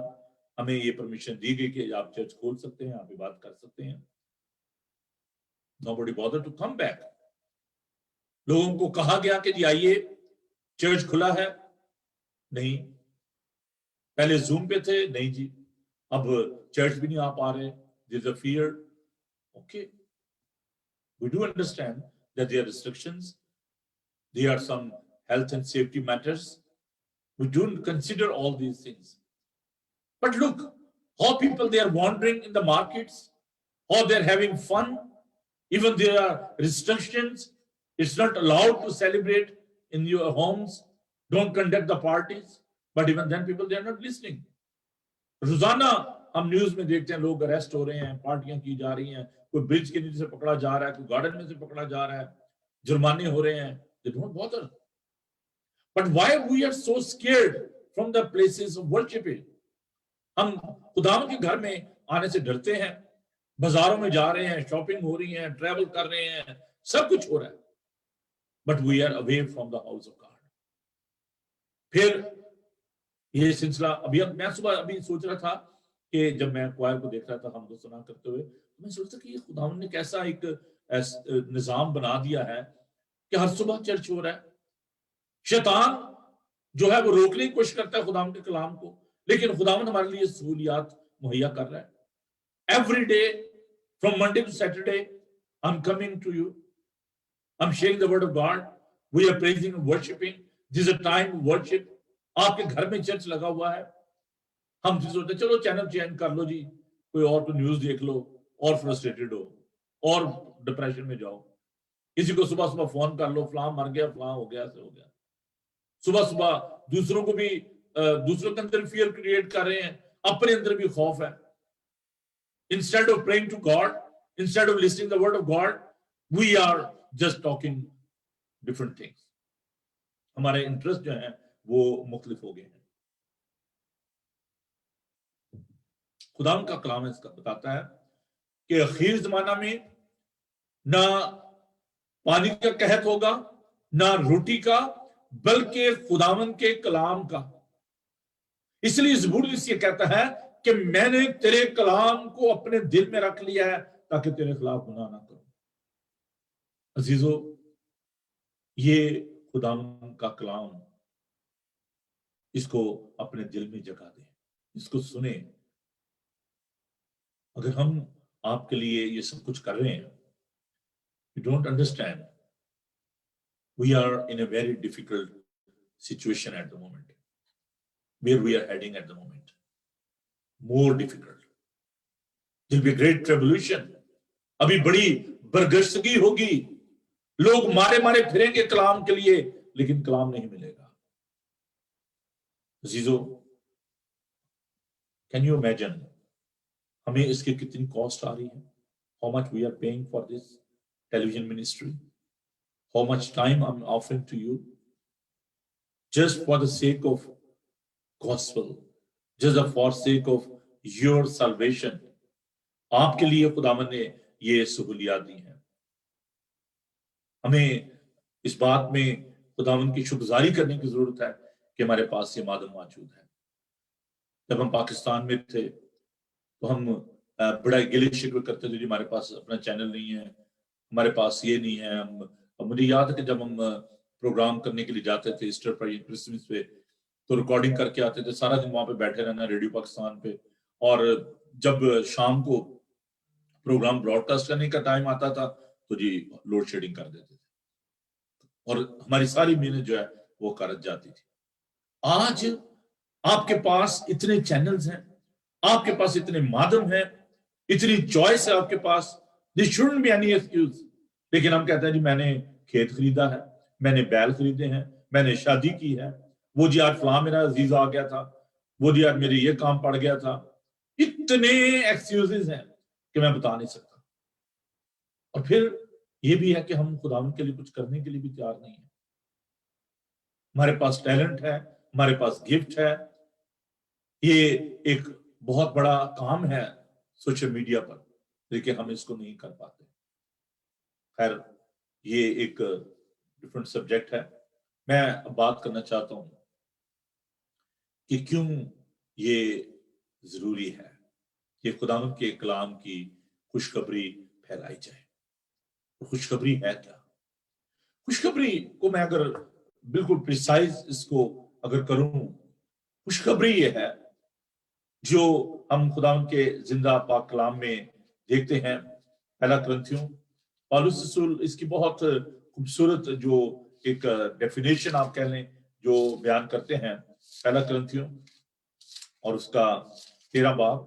ہمیں یہ پرمیشن دی گئی کہ آپ چرچ کھول سکتے ہیں, آپ عبادت کر سکتے ہیں. Nobody bothered to come back. لوگوں کو کہا گیا کہ جی آئیے چرچ کھلا ہے, نہیں. پہلے زوم پہ تھے, نہیں جی اب چرچ بھی نہیں آ پا رہے. There's a fear. Okay. We do understand that there are restrictions. There are some health and safety matters. We don't consider all these things. But look, how people they are wandering in the markets, how they're having fun. Even there are restrictions. It's not allowed to celebrate in your homes. Don't conduct the parties. But even then people, they are not listening. روزانہ ہم news میں دیکھتے ہیں لوگ arrest ہو رہے ہیں, پارٹیاں کی جا رہی ہیں, کوئی برج کے نیچے سے پکڑا جا رہا ہے, کوئی گارڈن میں سے پکڑا جا رہا ہے, جرمانے ہو رہے ہیں. They don't bother. But why we are so scared from the places of worshiping? ہم خداوند کے گھر میں آنے سے ڈرتے ہیں. بازاروں میں جا رہے ہیں, شاپنگ ہو رہی ہیں, ٹریول کر رہے ہیں, سب کچھ ہو رہا ہے. But we are away from the house of God. پھر یہ سلسلہ ابھی میں صبح ابھی سوچ رہا تھا کہ جب میں کوائر کو دیکھ رہا تھا ہم کو سنا کرتے ہوئے, میں سوچ رہا کہ یہ خداوند نے کیسا ایک نظام بنا دیا ہے کہ ہر صبح چرچ ہو رہا ہے. شیطان جو ہے وہ روکنے کی کوشش کرتا ہے خداوند کے کلام کو، لیکن خداوند ہمارے لیے سہولیات مہیا کر رہا ہے. Every day from Monday to Saturday I am coming to you, I'm sharing the word of God. We are praising and worshiping. This is a time of worship. آپ کے گھر میں چرچ لگا ہوا ہے. ہم سوچتے چلو چینل چینج کر لو جی، کوئی اور تو نیوز دیکھ لو، اور فرسٹریٹڈ ہو، اور ڈپریشن میں جاؤ. کسی کو صبح صبح فون کر لو، فلاں مر گیا، فلاں ہو گیا، ایسے ہو گیا. صبح صبح دوسروں کو بھی دوسروں کے اندر فیئر کریٹ کر رہے ہیں، اپنے اندر بھی خوف ہے. Instead of praying to God, instead of listening the word of God, we are just talking different things. ہمارے انٹرسٹ جو ہیں وہ مختلف ہو گئے ہیں. خدا کا کلام اس کا بتاتا ہے کہ اخیر زمانہ میں نہ پانی کا قحط ہوگا، نہ روٹی کا، بلکہ خداوند کے کلام کا. اس لیے زبور اس یہ کہتا ہے کہ میں نے تیرے کلام کو اپنے دل میں رکھ لیا ہے تاکہ تیرے خلاف گناہ نہ کروں. عزیزو، یہ خداوند کا کلام، اس کو اپنے دل میں جگہ دیں، اس کو سنیں. اگر ہم آپ کے لیے یہ سب کچھ کر رہے ہیں، you don't understand, we are in a very difficult situation at the moment, where we are heading at the moment, more difficult. There will be a great tribulation. ابھی بڑی برگشتگی ہوگی، لوگ مارے مارے پھریں گے کلام کے لیے، لیکن کلام نہیں ملے گا. عزیزو، can you imagine ہمیں اس کی کتنی کاسٹ آ رہی ہے؟ How much we are paying for this television ministry? How much time I'm offering to you? Just for the sake of gospel, just for the sake of your salvation. آپ کے لیے خداوند نے یہ سہولیات دی ہیں. ہمیں اس بات میں خداوند کی شکرگزاری کرنے کی ضرورت ہے کہ ہمارے پاس یہ مادہ موجود ہے. جب ہم پاکستان میں تھے تو ہم بڑا گلے شکوے کرتے تھے، جی ہمارے پاس اپنا چینل نہیں ہے، ہمارے پاس یہ نہیں ہے. مجھے یاد ہے کہ جب ہم پروگرام کرنے کے لیے جاتے تھے ایسٹر پر یا کرسمس پہ، تو ریکارڈنگ کر کے آتے تھے، سارا دن وہاں پہ بیٹھے رہنا ریڈیو پاکستان پہ. اور جب شام کو پروگرام براڈ کاسٹ کرنے کا ٹائم آتا تھا تو جی لوڈ شیڈنگ کر دیتے تھے، اور ہماری ساری محنت جو ہے وہ کرت جاتی تھی. آج آپ کے پاس اتنے چینلز ہیں، آپ کے پاس اتنے مادم ہیں، اتنی چوائس ہے آپ کے پاس. There shouldn't be any excuse. لیکن ہم کہتے ہیں جی میں نے کھیت خریدا ہے، میں نے بیل خریدے ہیں، میں نے شادی کی ہے، وہ جی آج فلاں میرا عزیز آ گیا تھا، وہ جی آج میرے یہ کام پڑ گیا تھا. اتنے ایکسکیوزز ہیں کہ میں بتا نہیں سکتا. اور پھر یہ بھی ہے کہ ہم خداوند کے لیے کچھ کرنے کے لیے بھی تیار نہیں ہیں. ہمارے پاس ٹیلنٹ ہے، ہمارے پاس گفٹ ہے، یہ ایک بہت بڑا کام ہے سوشل میڈیا پر، لیکن ہم اس کو نہیں کر پاتے. خیر، یہ ایک ڈیفرنٹ سبجیکٹ ہے. میں اب بات کرنا چاہتا ہوں کہ کیوں یہ ضروری ہے کہ خداوند کے کلام کی خوشخبری پھیلائی جائے. خوشخبری ہے کیا؟ خوشخبری کو میں اگر بالکل پریسائز اس کو اگر کروں، خوشخبری یہ ہے جو ہم خداوند کے زندہ پاک کلام میں دیکھتے ہیں. پہلا کرنتھیوں، پالوس رسول اس کی بہت خوبصورت جو ایک ڈیفینیشن آپ کہہ لیں جو بیان کرتے ہیں. پہلا کرنتھیوں اور اس کا 13 باب،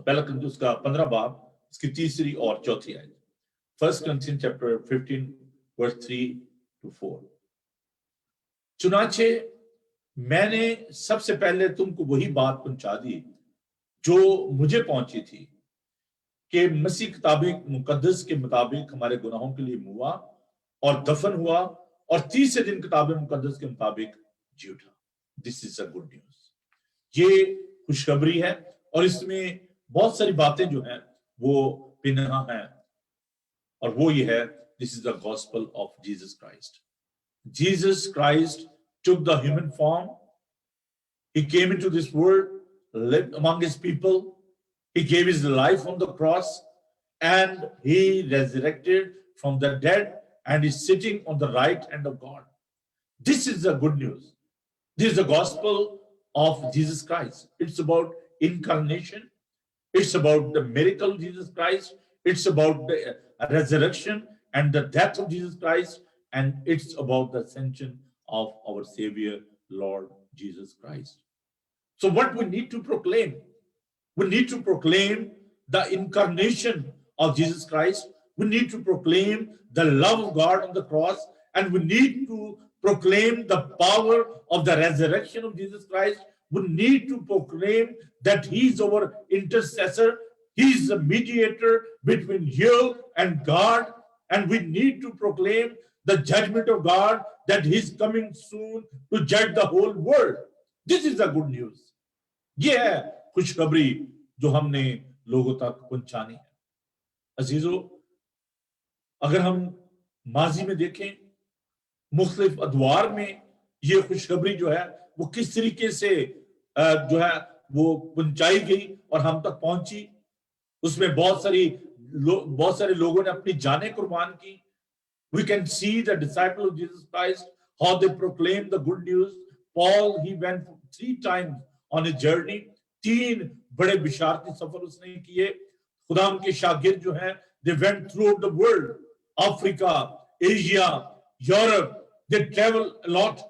پہلا کرنتھیوں اس کا 15 باب، اس کی تیسری اور چوتھی آیت. First Corinthians chapter 15 verse 3 to 4. چنانچہ میں نے سب سے پہلے تم کو وہی بات پہنچا دی جو مجھے پہنچی تھی کہ مسیح کتاب مقدس کے مطابق ہمارے گناہوں کے لیے ہوا اور دفن ہوا اور تیسرے دن کتاب مقدس کے مطابق جی اٹھا. دس از اے گڈ نیوز. یہ خوشخبری ہے، اور اس میں بہت ساری باتیں جو ہیں وہ پنہاں ہیں، اور وہ یہ ہے this is the gospel of Jesus Christ. Jesus Christ took the human form. He came into this world, lived among his people. He gave his life on the cross, and he resurrected from the dead and is sitting on the right hand of God. This is the good news. This is the gospel of Jesus Christ. It's about incarnation. It's about the miracle of Jesus Christ. It's about the resurrection and the death of Jesus Christ. And it's about the ascension of our Savior, Lord Jesus Christ. So what we need to proclaim? We need to proclaim the incarnation of Jesus Christ. We need to proclaim the love of God on the cross. And we need to proclaim the power of the resurrection of Jesus Christ. We need to proclaim that He is our intercessor. He is the mediator between you and God. And we need to proclaim the judgment of God, that He is coming soon to judge the whole world. This is the good news. ये है खुशखबरी जो हमने लोगों तक पहुंचानी है। अजीजों, अगर हम माजी में देखें, मुख्तलिफ अदवार में ये खुशखबरी जो है वो किस तरीके से जो है वो पहुंचाई गई और हम तक पहुंची, उसमें बहुत सारे लोगों ने अपनी जानें कुर्बान की। We can see the disciples of Jesus Christ, how they proclaimed the good news. Paul, he went 3 times on a journey. 3 बड़े बिशारती सफर उसने किए। खुदा के शागिर्द जो हैं, they went throughout the world, Africa, Asia, Europe. They travel a lot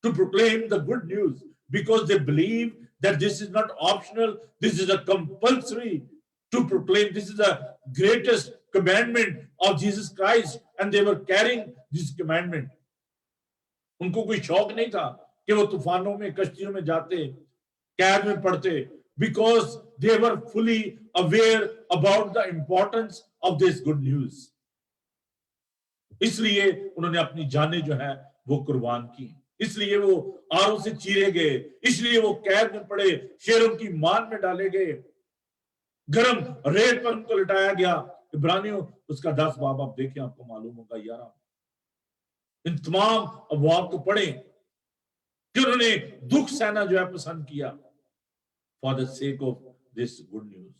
to proclaim the good news because they believe that this is not optional. This is a compulsory to proclaim. This is the greatest commandment of Jesus Christ, and they were carrying this commandment. उनको कोई शौक नहीं था कि वो तूफानों में, कश्तियों में जाते, कैद में पड़ते, because they were fully aware about the importance of this good news. इसलिए उन्होंने अपनी जानें जो है वो कुर्बान की, इसलिए वो आरों से चीरे गए, इसलिए वो कैद में पड़े, शेरों की मान में डाले गए, गरम रेत पर उनको लटाया गया। इब्रानियों उसका 10 बाब आप देखें, आपको मालूम होगा 11। इन तमाम अबवाब को पढ़ें कि उन्होंने दुख सहना जो है पसंद किया for the sake of this good news.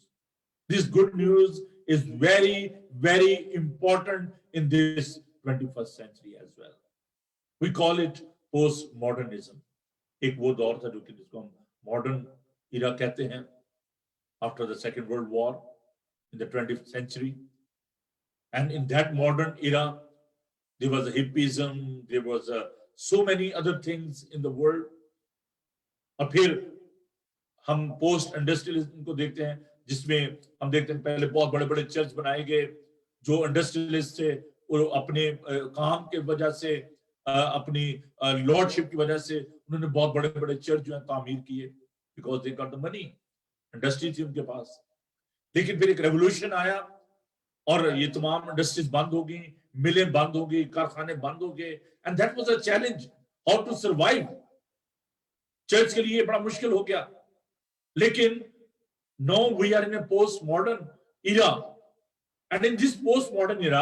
This good news is very, very important in this 21st century as well. We call it postmodernism. एक वो दौर था जो कि जिसको हम मॉडर्न इरा कहते हैं, after the Second World War in the 20th century. And in that modern era, there was a hippism, there was so many other things in the world. और फिर हम पोस्ट इंडस्ट्रियलिज्म को देखते हैं, जिसमें हम देखते हैं पहले बहुत बड़े बड़े चर्च बनाए गए, जो इंडस्ट्रियलिस्ट थे वो अपने काम के वजह से, अपनी लॉर्डशिप की वजह से उन्होंने बहुत बड़े बड़े चर्च जो है तामीर किए, because they got the money, industry थी उनके पास। लेकिन फिर एक रेवोल्यूशन आया और ये तमाम इंडस्ट्रीज बंद हो गई, मिलें बंद हो गई, कारखाने बंद हो गए, and that was a challenge how to survive. Church के लिए बड़ा मुश्किल हो गया। लेकिन now we are in a postmodern era, and in this postmodern era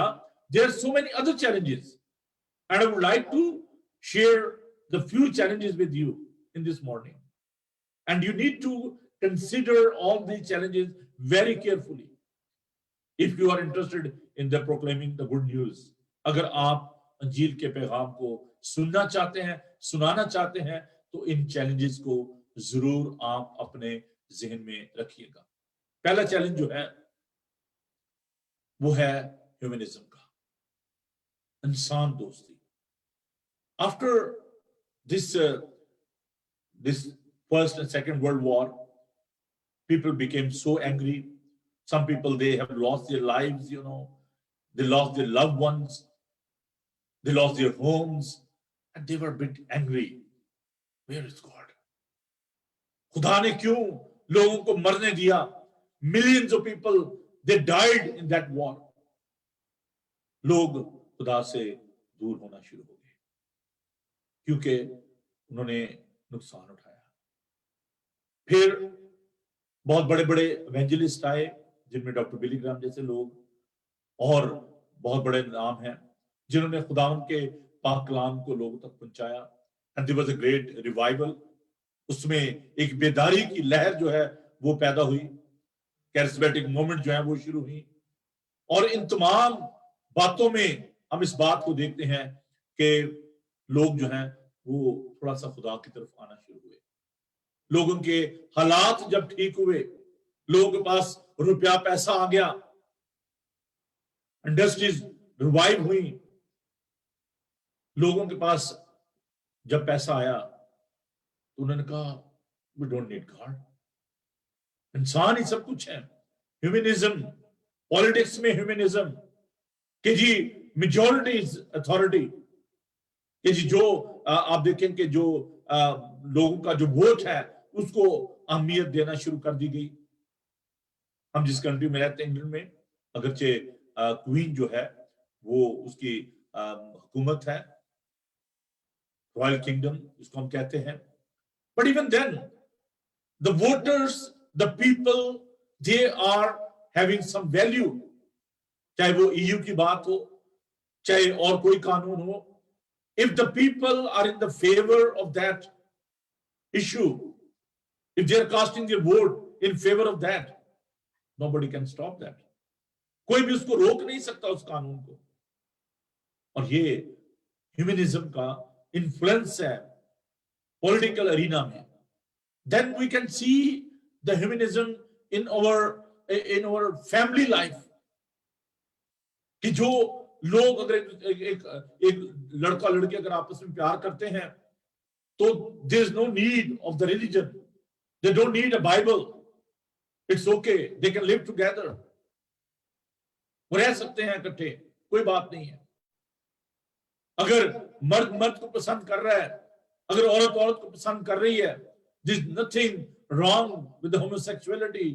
there are so many other challenges, and I would like to share the few challenges with you in this morning, and you need to consider all these challenges very carefully if you are interested in the proclaiming the good news. अगर आप अंजील के पैगाम को सुनना चाहते हैं, सुनाना चाहते हैं, तो इन चैलेंजेस को जरूर आप अपने जहन में रखिएगा। पहला चैलेंज जो है वो है ह्यूमनिज्म का, इंसान दोस्ती। After this first and second world war, people became so angry. Some people, they have lost their lives, they lost their loved ones, they lost their homes, and they were a bit angry. Where is God? खुदा ने क्यों लोगों को मरने दिया? Millions of people, they died in that war. लोग खुदा से दूर होना शुरू हो गए क्योंकि उन्होंने नुकसान उठाया। फिर बहुत बड़े बड़े एवेंजलिस्ट आए, जिनमें डॉक्टर बिली ग्राहम जैसे लोग और बहुत बड़े नाम हैं, जिन्होंने खुदा के पाक कलाम को लोगों तक पहुंचाया। And there was a great revival. उसमें एक बेदारी की लहर जो है वो पैदा हुई, कैरिस्मेटिक मूवमेंट जो है वो शुरू हुई। और इन तमाम बातों में हम इस बात को देखते हैं कि लोग जो हैं وہ تھوڑا سا خدا کی طرف آنا شروع ہوئے. لوگوں کے حالات جب ٹھیک ہوئے, لوگوں کے پاس روپیہ پیسہ آ گیا, انڈسٹریز ریوائیو ہوئی, لوگوں کے پاس جب پیسہ آیا تو انہوں نے کہا we don't need God. انسان ہی سب کچھ ہے. ہیومنزم, پالیٹکس میں ہیومنزم کہ جی میجورٹی از اتھارٹی, کہ جی جو آپ دیکھیں کہ جو لوگوں کا جو ووٹ ہے اس کو اہمیت دینا شروع کر دی گئی. ہم جس کنٹری میں رہتے ہیں انگلینڈ میں, اگرچہ کوئین جو ہے وہ اس کی حکومت ہے, رائل کنگڈم اس کو ہم کہتے ہیں, but even then the voters, the people, they are having some value. چاہے وہ EU کی بات ہو, چاہے اور کوئی قانون ہو, if the people are in the favor of that issue, if they are casting their vote in favor of that, nobody can stop that. کوئی بھی اس کو روک نہیں سکتا اس قانون کو. اور یہ ہیومنزم کا انفلوئنس ہے پولیٹیکل ارینا میں. Then we can see the humanism in our family life. کہ جو لوگ اگر ایک لڑکا لڑکی اگر آپس میں پیار کرتے ہیں تو there is no need of the religion. They don't need a Bible. It's okay. They can live together. وہ رہ سکتے ہیں اکٹھے, کوئی بات نہیں ہے. اگر مرد مرد کو پسند کر رہا ہے, اگر عورت عورت کو پسند کر رہی ہے, there's nothing wrong with the homosexuality.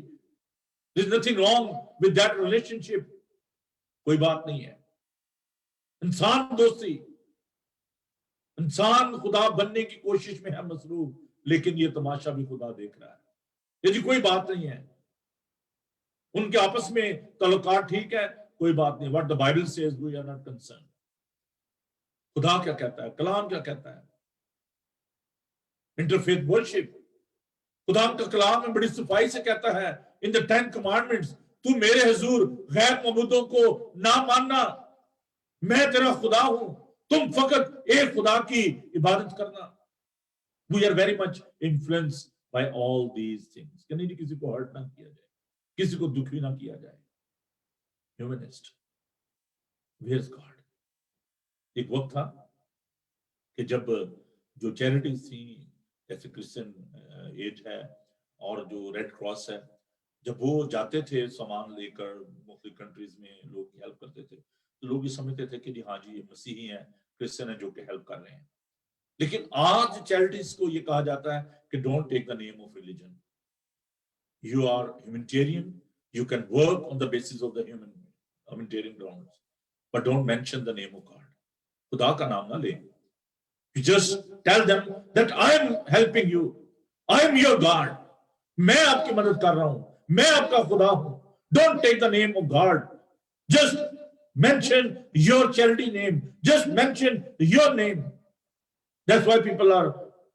There's nothing wrong with that relationship. کوئی بات نہیں ہے. انسان دوستی, انسان خدا بننے کی کوشش میں ہے مصروف, لیکن یہ تماشا بھی خدا دیکھ رہا ہے. یہ جی کوئی بات نہیں ہے. ان کے آپس میں تعلقات ٹھیک ہے, کوئی بات نہیں. What the Bible says, we are not concerned. خدا کیا کہتا ہے, کلام کیا کہتا ہے. انٹرفیتھ ورشپ, خدا کا کلام میں بڑی صفائی سے کہتا ہے in the 10 commandments, تو میرے حضور غیر معبودوں کو نہ ماننا, میں تیرا خدا ہوں, تم فقط ایک خدا کی عبادت کرنا. We are very much influenced by all these things. کہ نہیں کسی کو ہرٹ نہ کیا جائے, کسی کو دکھی نہ کیا جائے. Humanist. Where's God? ایک وقت تھا کہ جب جو چیریٹیز تھیں جیسے کرسچن ایج ہے اور جو ریڈ کراس ہے, جب وہ جاتے تھے سامان لے کر مختلف کنٹریز میں لوگ کی ہیلپ کرتے تھے تو لوگ یہ سمجھتے تھے کہ جی ہاں جی یہ مسیحی ہیں, کرسچن ہیں جو کہ ہیلپ کر رہے ہیں. لیکن آج چیریٹیز کو یہ کہا جاتا ہے کہ don't take the name of religion. You are humanitarian, you can work on the basis of the humanitarian grounds, but don't mention the name of God. خدا کا نام نہ لیں. You just tell them that I am helping you. I am your God. میں آپ کی مدد کر رہا ہوں, میں آپ کا خدا ہوں. Don't take the name of God. Just mention your charity name. Just mention your name. That's why people are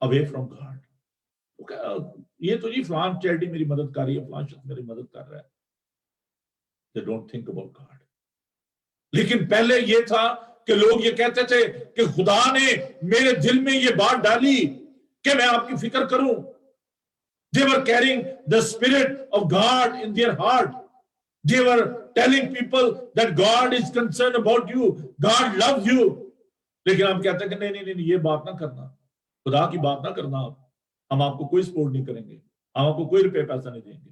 away from God. یہ تو جی فلان چیریٹی میری مدد کر رہی ہے, فلان شخص میری مدد کر رہا ہے. They don't think about God. لیکن پہلے یہ تھا کہ لوگ یہ کہتے تھے کہ خدا نے میرے دل میں یہ بات ڈالی کہ میں آپ کی فکر کروں. They were carrying the spirit of God in their heart. They were telling people that God is concerned about you. God loves you. لیکن ہم کہتے ہیں کہ نہیں یہ بات نہ کرنا, خدا کی بات نہ کرنا. ہم آپ کو کوئی سپورٹ نہیں کریں گے, ہم آپ کو کوئی روپے پیسہ نہیں دیں گے.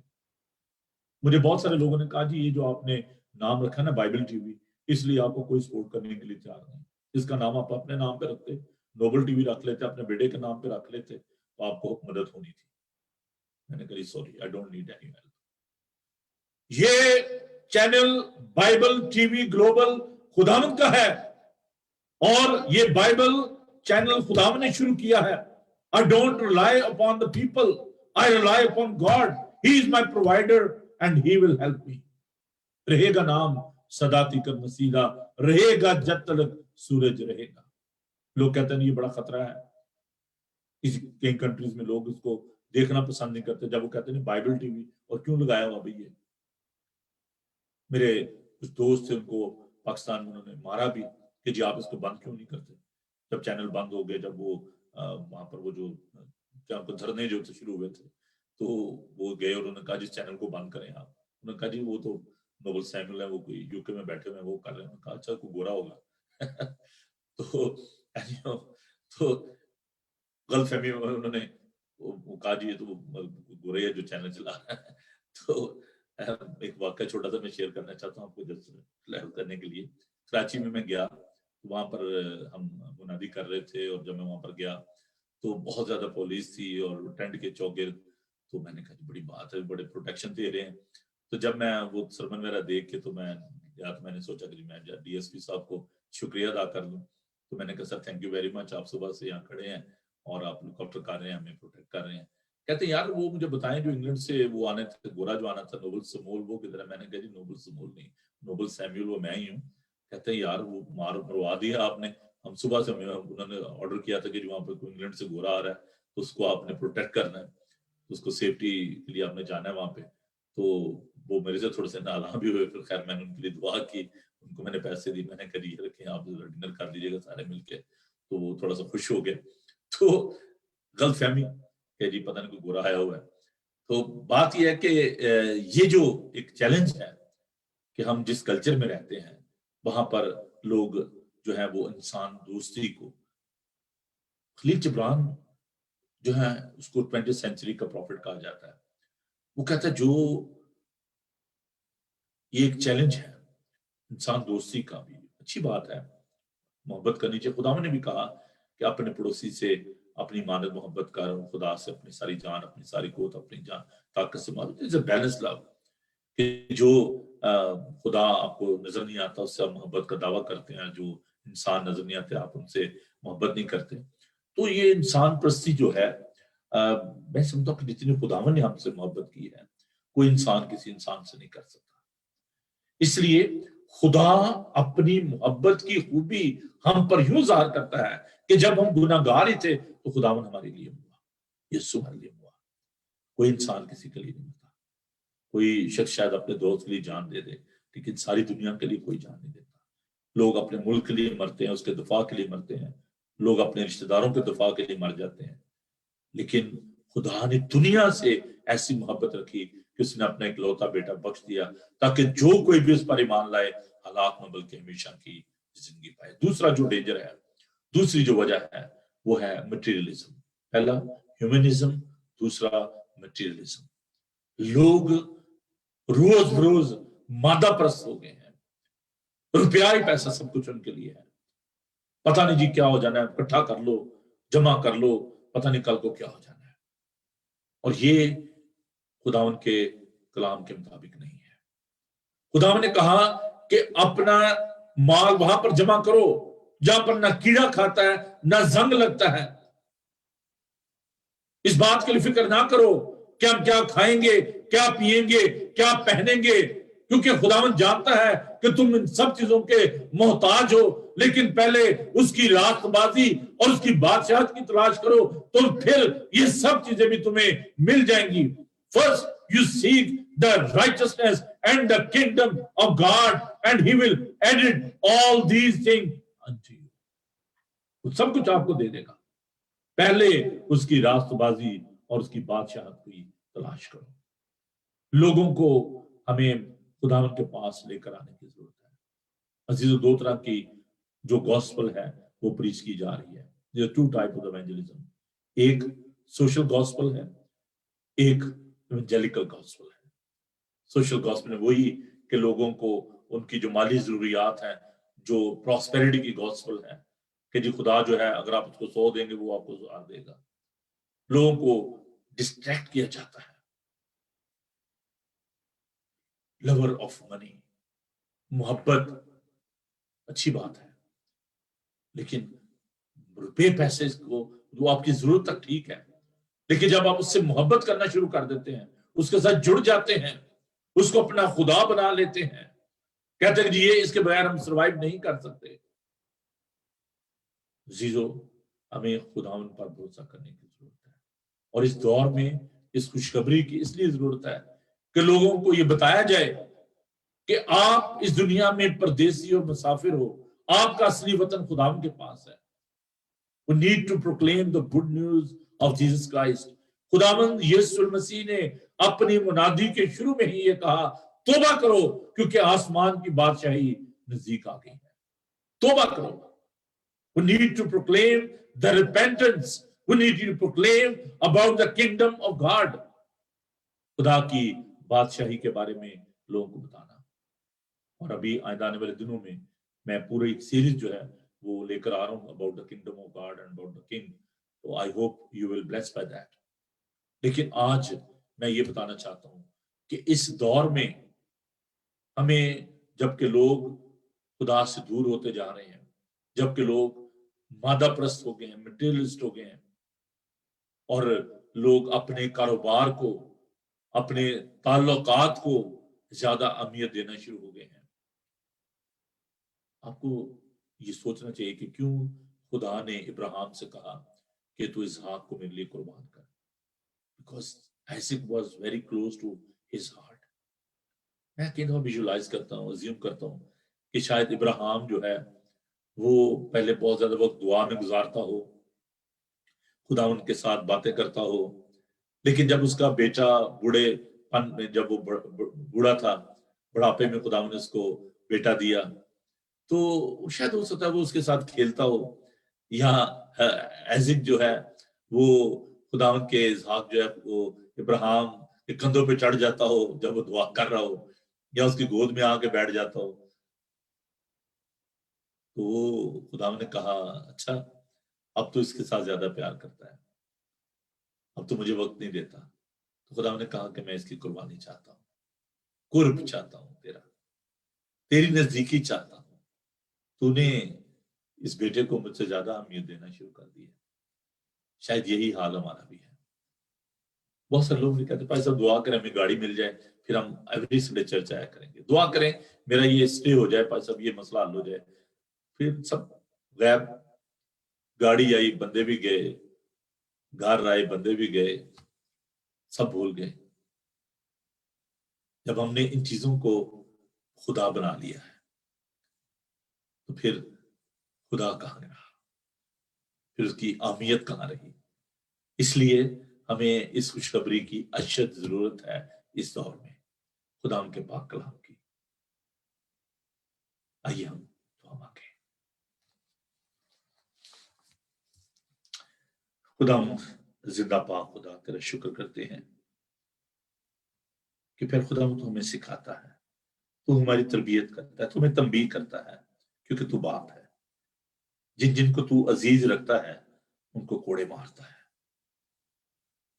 مجھے بہت سارے لوگوں نے کہا جی یہ جو آپ نے نام رکھا نا بائبل ٹی وی, اس لیے آپ کو کوئی سپورٹ کرنے کے لیے تیار نہیں. اس کا نام آپ اپنے نام پہ رکھتے, نوبل ٹی وی رکھ لیتے, اپنے بیٹے کے نام پہ رکھ لیتے, تو آپ کو مدد ہونی تھی. میں نے کہا sorry, I don't need any help. یہ channel Bible T V global خداوند کا ہے, اور یہ بائبل چینل خداوند نے شروع کیا ہے. I don't rely upon the people. I rely upon God. He is my provider and he will help me. رہے گا نام سدا تیکر مسیحا, رہے گا جب تک سورج رہے گا. لوگ کہتے ہیں یہ بڑا خطرہ ہے. کئی کنٹریز میں لوگ اس کو دیکھنا پسند نہیں کرتے جب وہ کہتے ہیں بائبل ٹی وی, اور کیوں لگایا ہوا بھائی. یہ میرے کچھ دوست تھے, ان کو پاکستان میں انہوں نے مارا بھی کہ جی آپ اس کو بند کیوں نہیں کرتے. جب چینل بند ہو گئے, جب وہ वहां पर वो जो जहाँ पर धरने जो शुरू हुए थे, तो वो गए और उन्होंने कहा जिस चैनल को बंद करें आप। उन्होंने कहा जी वो तो नोबल सैमुअल है, वो कोई यूके में बैठे हुए हैं, वो कर रहे हैं। कहा अच्छा कोई गोरा होगा तो तो गलतफहमी में उन्होंने वो कहा जी ये तो गोरे है जो चैनल चला रहा है तो एक वाक्य छोटा सा मैं शेयर करना चाहता हूँ आपको जस्ट क्लियर करने के लिए। कराची में मैं गया, वहां पर हम मुनादी कर रहे थे, और जब मैं वहां पर गया तो बहुत ज्यादा पुलिस थी और टेंट के चौगिर्द। तो मैंने कहा बड़ी बात है, बड़े प्रोटेक्शन दे रहे हैं। तो जब मैं वो सरमन वगैरह देख के तो मैंने सोचा कि मैं डीएसपी साहब को शुक्रिया अदा कर लूं। तो मैंने कहा sir thank you very much, आप सुबह से यहाँ खड़े हैं और आप हेलीकॉप्टर कर रहे हैं, हमें प्रोटेक्ट कर रहे हैं। कहते हैं यार वो मुझे बताएं जो इंग्लैंड से वो आने थे, गोरा जो आना था नोबल समूल, वो किधर है? मैंने कहा जी नोबल समूल नहीं, नोबल सैमुअल वो मैं ही हूँ। कहते हैं यार वो मरवा दिया आपने, हम सुबह से उन्होंने ऑर्डर किया था कि वहां पर कोई इंग्लैंड से गोरा आ रहा है तो उसको आपने प्रोटेक्ट करना है, तो उसको सेफ्टी के लिए आपने जाना है वहां पे। तो वो मेरे से थोड़े से नाराज भी हुए, फिर खैर मैंने उनके लिए दुआ की, उनको मैंने पैसे दिए, मैंने कहा ये रखें आप डिनर कर लीजिएगा सारे मिलके। तो वो थोड़ा सा खुश हो गए। तो गलतफहमी कि जी पता नहीं कोई गोरा आया हुआ है। तो बात यह है कि ये जो एक चैलेंज है कि हम जिस कल्चर में रहते हैं वहां पर लोग जो है वो इंसान दोस्ती को, खलील जिब्रान जो है उसको 20th सेंचुरी का प्रॉफिट कहा जाता है। वो कहता है जो ये एक चैलेंज है इंसान दोस्ती का, भी अच्छी बात है, मोहब्बत करनी चाहिए। खुदा ने भी कहा कि अपने पड़ोसी से अपनी मानद मोहब्बत कर, खुदा से अपनी सारी जान, अपनी सारी कुव्वत, अपनी जान ताकत से मोहब्बत। इट्स अ बैलेंस लव कि जो खुदा आपको नजर नहीं आता उससे आप मोहब्बत का दावा करते हैं, जो इंसान नजर नहीं आते आप उनसे मोहब्बत नहीं करते। तो ये इंसान प्रस्ती जो है मैं समझता हूँ कि जितनी खुदावन ने हमसे मोहब्बत की है कोई इंसान किसी इंसान से नहीं कर सकता। इसलिए खुदा अपनी मोहब्बत की खूबी हम पर यूं जाहिर करता है कि जब हम गुनाहगार ही थे तो खुदावन हमारे लिए हुआ, यीशु हमारे लिए हुआ। कोई इंसान किसी के लिए नहीं होता। कोई शख्स शायद अपने दोस्त के लिए जान दे दे, लेकिन सारी दुनिया के लिए कोई जान नहीं देता। लोग अपने मुल्क के लिए मरते हैं, उसके दफा के लिए मरते हैं, लोग अपने रिश्तेदारों के दफा के लिए मर जाते हैं, लेकिन खुदा ने दुनिया से ऐसी मोहब्बत रखी कि उसने अपना इकलौता बेटा बख्श दिया ताकि जो कोई भी उस पर ईमान लाए हालात में बल्कि हमेशा की जिंदगी पाए। दूसरा जो डेंजर है, दूसरी जो वजह है वो है मटेरियलिज्म। पहला ह्यूमनिज्म, दूसरा मटेरियलिज्म। लोग रोज रोज मादा परस्त हो गए हैं, रुपया ही पैसा सब कुछ उनके लिए है। पता नहीं जी क्या हो जाना है, इकट्ठा कर लो, जमा कर लो, पता नहीं कल को क्या हो जाना है। और ये खुदावन के कलाम के मुताबिक नहीं है। खुदावन ने कहा कि अपना माल वहां पर जमा करो जहां पर ना कीड़ा खाता है ना जंग लगता है। इस बात के लिए फिक्र ना करो कि हम क्या खाएंगे, क्या पिएंगे, क्या पहनेंगे, क्योंकि खुदावन जानता है कि तुम इन सब चीजों के मोहताज हो। लेकिन पहले उसकी रास्तबाजी और उसकी बादशाहत की तलाश करो तो फिर ये सब चीजें भी तुम्हें मिल जाएंगी। First you seek the richness and the kingdom of God and he will edit all these things unto you. सब कुछ आपको दे देगा, पहले उसकी रास्तबाजी और उसकी बादशाहत की तलाश करो। लोगों को हमें खुदावन के पास लेकर आने की जरूरत है। अजीजों, दो तरह की जो गॉस्पेल है वो प्रीच की जा रही है। There two type of evangelism. एक सोशल गॉस्पेल है, एक इवेंजेलिकल गॉस्पेल है। सोशल गॉस्पेल में वही कि लोगों को उनकी जो माली जरूरियात हैं, जो प्रॉस्पेरिटी की गॉस्पेल है कि जी खुदा जो है अगर आप उसको 100 देंगे वो आपको 1000 देगा। लोगों को डिस्ट्रैक्ट किया जाता है। लवर ऑफ मनी, मोहब्बत अच्छी बात है, लेकिन रुपए पैसे को वो आपकी जरूरत तक ठीक है, लेकिन जब आप उससे मोहब्बत करना शुरू कर देते हैं, उसके साथ जुड़ जाते हैं, उसको अपना खुदा बना लेते हैं, कहते हैं जी ये इसके बगैर हम सरवाइव नहीं कर सकते। जीजो, हमें खुदावन पर भरोसा करने की जरूरत है। और इस दौर में इस खुशखबरी की इसलिए जरूरत है कि लोगों को यह बताया जाए कि आप इस दुनिया में परदेसी और मुसाफिर हो, आपका असली वतन खुदावन के पास है। We need to proclaim the good news of Jesus Christ. खुदावंद यीशु मसीह ने अपनी मुनादी के शुरू में ही ये कहा, तौबा करो क्योंकि आसमान की बादशाही नजदीक आ गई है। तौबा करो। We need to proclaim the repentance. We need to proclaim about the kingdom of God. खुदा की बादशाही के बारे में लोगों को बताना। और अभी आने वाले दिनों में मैं पूरी एक सीरीज जो है वो लेकर आ रहा हूँ about the kingdom of God and about the king. So I hope you will bless by that. लेकिन आज मैं ये बताना चाहता हूँ कि इस दौर में हमें, जबकि लोग खुदा से दूर होते जा रहे हैं, जबकि लोग मादाप्रस्त हो गए हैं, मटेरियलिस्ट हो गए हैं, और लोग अपने कारोबार को, अपने ताल्लुकात को ज्यादा अहमियत देना शुरू हो गए हैं, आपको ये सोचना चाहिए कि क्यों खुदा ने इब्राहिम से कहा कि तू इसहाक को मेरे लिए कुर्बान कर, because Isaac was very close to his heart. मैं कई दफा विजुअलाइज करता हूँ, अज्यूम करता हूँ कि शायद इब्राहिम जो है वो पहले बहुत ज्यादा वक्त दुआ में गुजारता हो, खुदा उनके साथ बातें करता हो, लेकिन जब उसका बेटा बूढ़ेपन में, जब वो बूढ़ा था, बुढ़ापे में खुदा ने उसको बेटा दिया, तो शायद हो सकता है वो उसके साथ खेलता हो, या आइज़ैक जो है वो खुदावंद के इसहाक जो है वो इब्राहिम के कंधों पे चढ़ जाता हो जब वो दुआ कर रहा हो, या उसकी गोद में आके बैठ जाता हो। तो खुदावंद ने कहा, अच्छा अब तो इसके साथ ज्यादा प्यार करता है, अब तो मुझे वक्त नहीं देता। तो खुदावंद ने कहा कि मैं इसकी कुर्बानी चाहता हूँ, कुर्ब चाहता हूँ, तेरी नजदीकी चाहता हूँ। तूने इस बेटे को मुझसे ज्यादा अहमियत देना शुरू कर दी है। शायद यही हाल हमारा भी है। बहुत सारे लोग कहते हैं भाई साहब दुआ करें हमें गाड़ी मिल जाए, फिर हम एवरी संडे चर्च आया करेंगे, दुआ करें मेरा ये स्टे हो जाए, भाई साहब ये मसला हल हो जाए। फिर सब गैब, गाड़ी आई बंदे भी गए, घर आए बंदे भी गए, सब भूल गए। जब हमने इन चीजों को खुदा बना लिया है तो फिर खुदा कहाँ रहा, फिर उसकी अहमियत कहाँ रही। इसलिए हमें इस खुशखबरी की अशद जरूरत है इस दौर में, खुदा उनके पाक कलाम की। आइए हम दुआ मांगे। खुदा जिंदा पाक खुदा तेरा शुक्र करते हैं कि फिर खुदा तो हमें सिखाता है, तू हमारी तरबियत करता है, तू हमें तंबीह करता है, क्योंकि तू बाप है। जिन जिनको तू अजीज रखता है उनको कोड़े मारता है।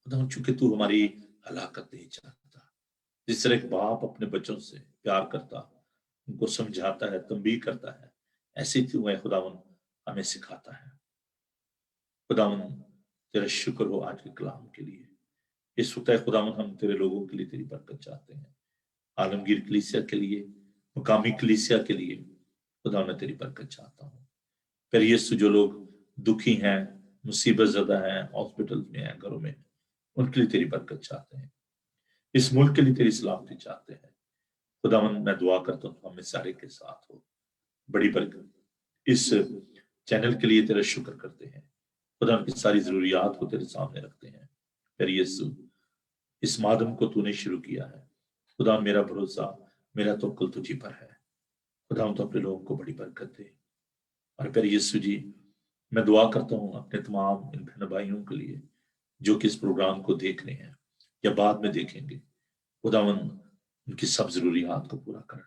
खुदा चूंकि तू हमारी हलाकत नहीं चाहता, जिस तरह एक बाप अपने बच्चों से प्यार करता, उनको समझाता है, तंबीह करता है, ऐसे ही तू है खुदावन हमें सिखाता है। खुदावन तेरा शुक्र हो आज के कलाम के लिए। इस वक्त खुदावन हम तेरे लोगों के लिए तेरी बरकत चाहते हैं, आलमगीर कलीसिया के लिए, मुकामी कलीसिया के लिए खुदा मैं तेरी बरकत चाहता हूँ। फिर यीशु जो लोग दुखी हैं, मुसीबत ज़दा हैं, हॉस्पिटल में हैं, घरों में, उनके लिए तेरी बरकत चाहते हैं। इस मुल्क के लिए तेरी सलामती चाहते हैं। खुदावन मैं दुआ करता हूँ हमें सारे के साथ हो, बड़ी बरकत। इस चैनल के लिए तेरा शुक्र करते हैं खुदा, की सारी जरूरियात को तेरे सामने रखते हैं। फिर यीशु इस मादम को तूने शुरू किया है खुदा, मेरा भरोसा मेरा तवक्कुल तुझी पर है खुदा, तो अपने लोगों को बड़ी बरकत दे। और फिर यीशु जी मैं दुआ करता हूँ अपने तमाम इन बहन भाइयों के लिए जो कि इस प्रोग्राम को देख रहे हैं या बाद में देखेंगे। खुदावन उनकी सब जरूरियात को पूरा कर,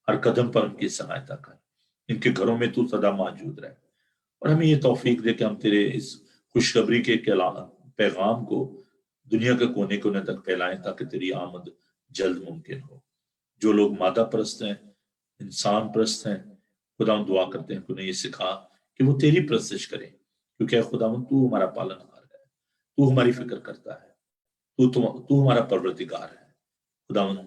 हर कदम पर उनकी सहायता कर, इनके घरों में तू सदा मौजूद रहे और हमें ये तौफीक दे कि हम तेरे इस खुशखबरी के पैगाम को दुनिया के कोने कोने तक फैलाएं ताकि तेरी आमद जल्द मुमकिन हो। जो लोग मादा परस्त हैं, इंसान परस्त हैं, खुदा दुआ करते हैं कि उन्हें ये सिखा कि वो तेरी परस्तिश करें, क्योंकि खुदावन तू हमारा पालनहार है, तू हमारी फिक्र करता है, तू हमारा परवरदिगार है। खुदावन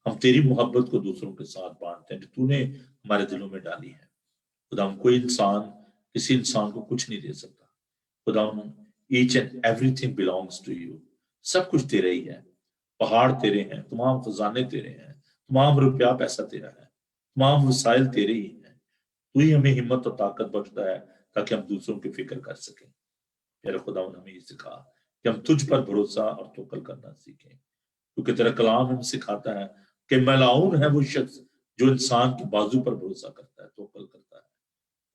हम तेरी मोहब्बत को दूसरों के साथ बांटते हैं जो तूने हमारे दिलों में डाली है। खुदावन कोई इंसान किसी इंसान को कुछ नहीं दे सकता। खुदावन each and everything belongs to you, सब कुछ तेरा ही है। पहाड़ तेरे हैं, तमाम खजाने तेरे हैं, तमाम रुपया पैसा तेरा है, तमाम वसाइल तेरे ही हैं। तू ही हमें हिम्मत और ताकत बख्शता है تاکہ ہم دوسروں کی فکر کر سکیں۔ میرے خداوند ہمیں یہ سکھا کہ ہم تجھ پر بھروسہ اور توکل کرنا سیکھیں، کیونکہ تیرا کلام ہمیں سکھاتا ہے کہ ملعون ہے وہ شخص جو انسان کے بازو پر بھروسہ کرتا ہے، توکل کرتا ہے۔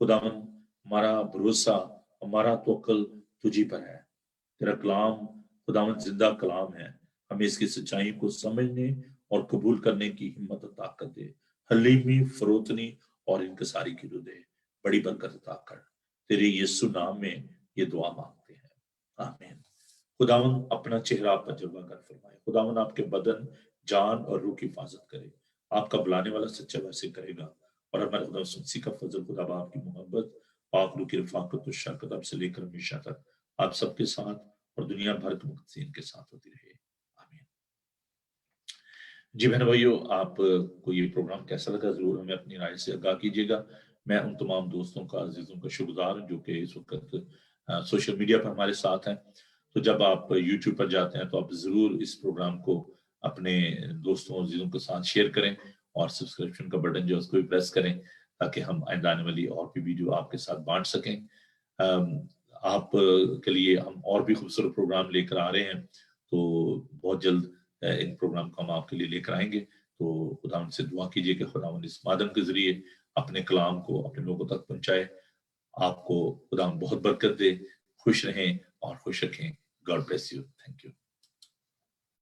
خداوند ہمارا بھروسہ، ہمارا توکل تجھی پر ہے۔ تیرا کلام خداوند زندہ کلام ہے، ہمیں اس کی سچائی کو سمجھنے اور قبول کرنے کی ہمت اور طاقت دے، حلیمی، فروتنی اور انکساری کی رو دے، بڑی برکت عطا کر۔ تیرے یسوع نام میں یہ دعا مانگتے ہیں، آمین۔ خداوند اپنا چہرہ آپ پر جلوہ گر فرمائے، خداوند آپ کے بدن، جان اور روح کی حفاظت کرے، آپ کا بلانے والا سچا ویسے کرے گا، اور ہمارے خدا مسیح کا فضل، خدا باپ کی محبت، پاک روح کی رفاقت و شرکت اب سے لے کر ہمیشہ تک آپ سب کے ساتھ اور دنیا بھر کے مقدسین کے ساتھ ہوتی رہے، آمین۔ جی بہن بھائیو، آپ کو یہ پروگرام کیسا لگا ضرور ہمیں اپنی رائے سے آگاہ کیجیے گا۔ میں ان تمام دوستوں کا، عزیزوں کا شکر گزار ہوں جو کہ اس وقت سوشل میڈیا پر ہمارے ساتھ ہیں۔ تو جب آپ یوٹیوب پر جاتے ہیں تو آپ ضرور اس پروگرام کو اپنے دوستوں عزیزوں کے ساتھ شیئر کریں، اور سبسکرپشن کا بٹن جو ہے اس کو بھی پریس کریں، تاکہ ہم آئندہ آنے والی اور بھی ویڈیو آپ کے ساتھ بانٹ سکیں۔ آپ کے لیے ہم اور بھی خوبصورت پروگرام لے کر آ رہے ہیں، تو بہت جلد ان پروگرام کو ہم آپ کے لیے لے کر آئیں گے۔ تو خداوند سے دعا کیجیے کہ خداوند اس مادم کے ذریعے اپنے کلام کو اپنے لوگوں تک پہنچائے۔ آپ کو خداوند بہت برکت دے، خوش رہیں اور خوش رکھیں۔ God bless you, thank you.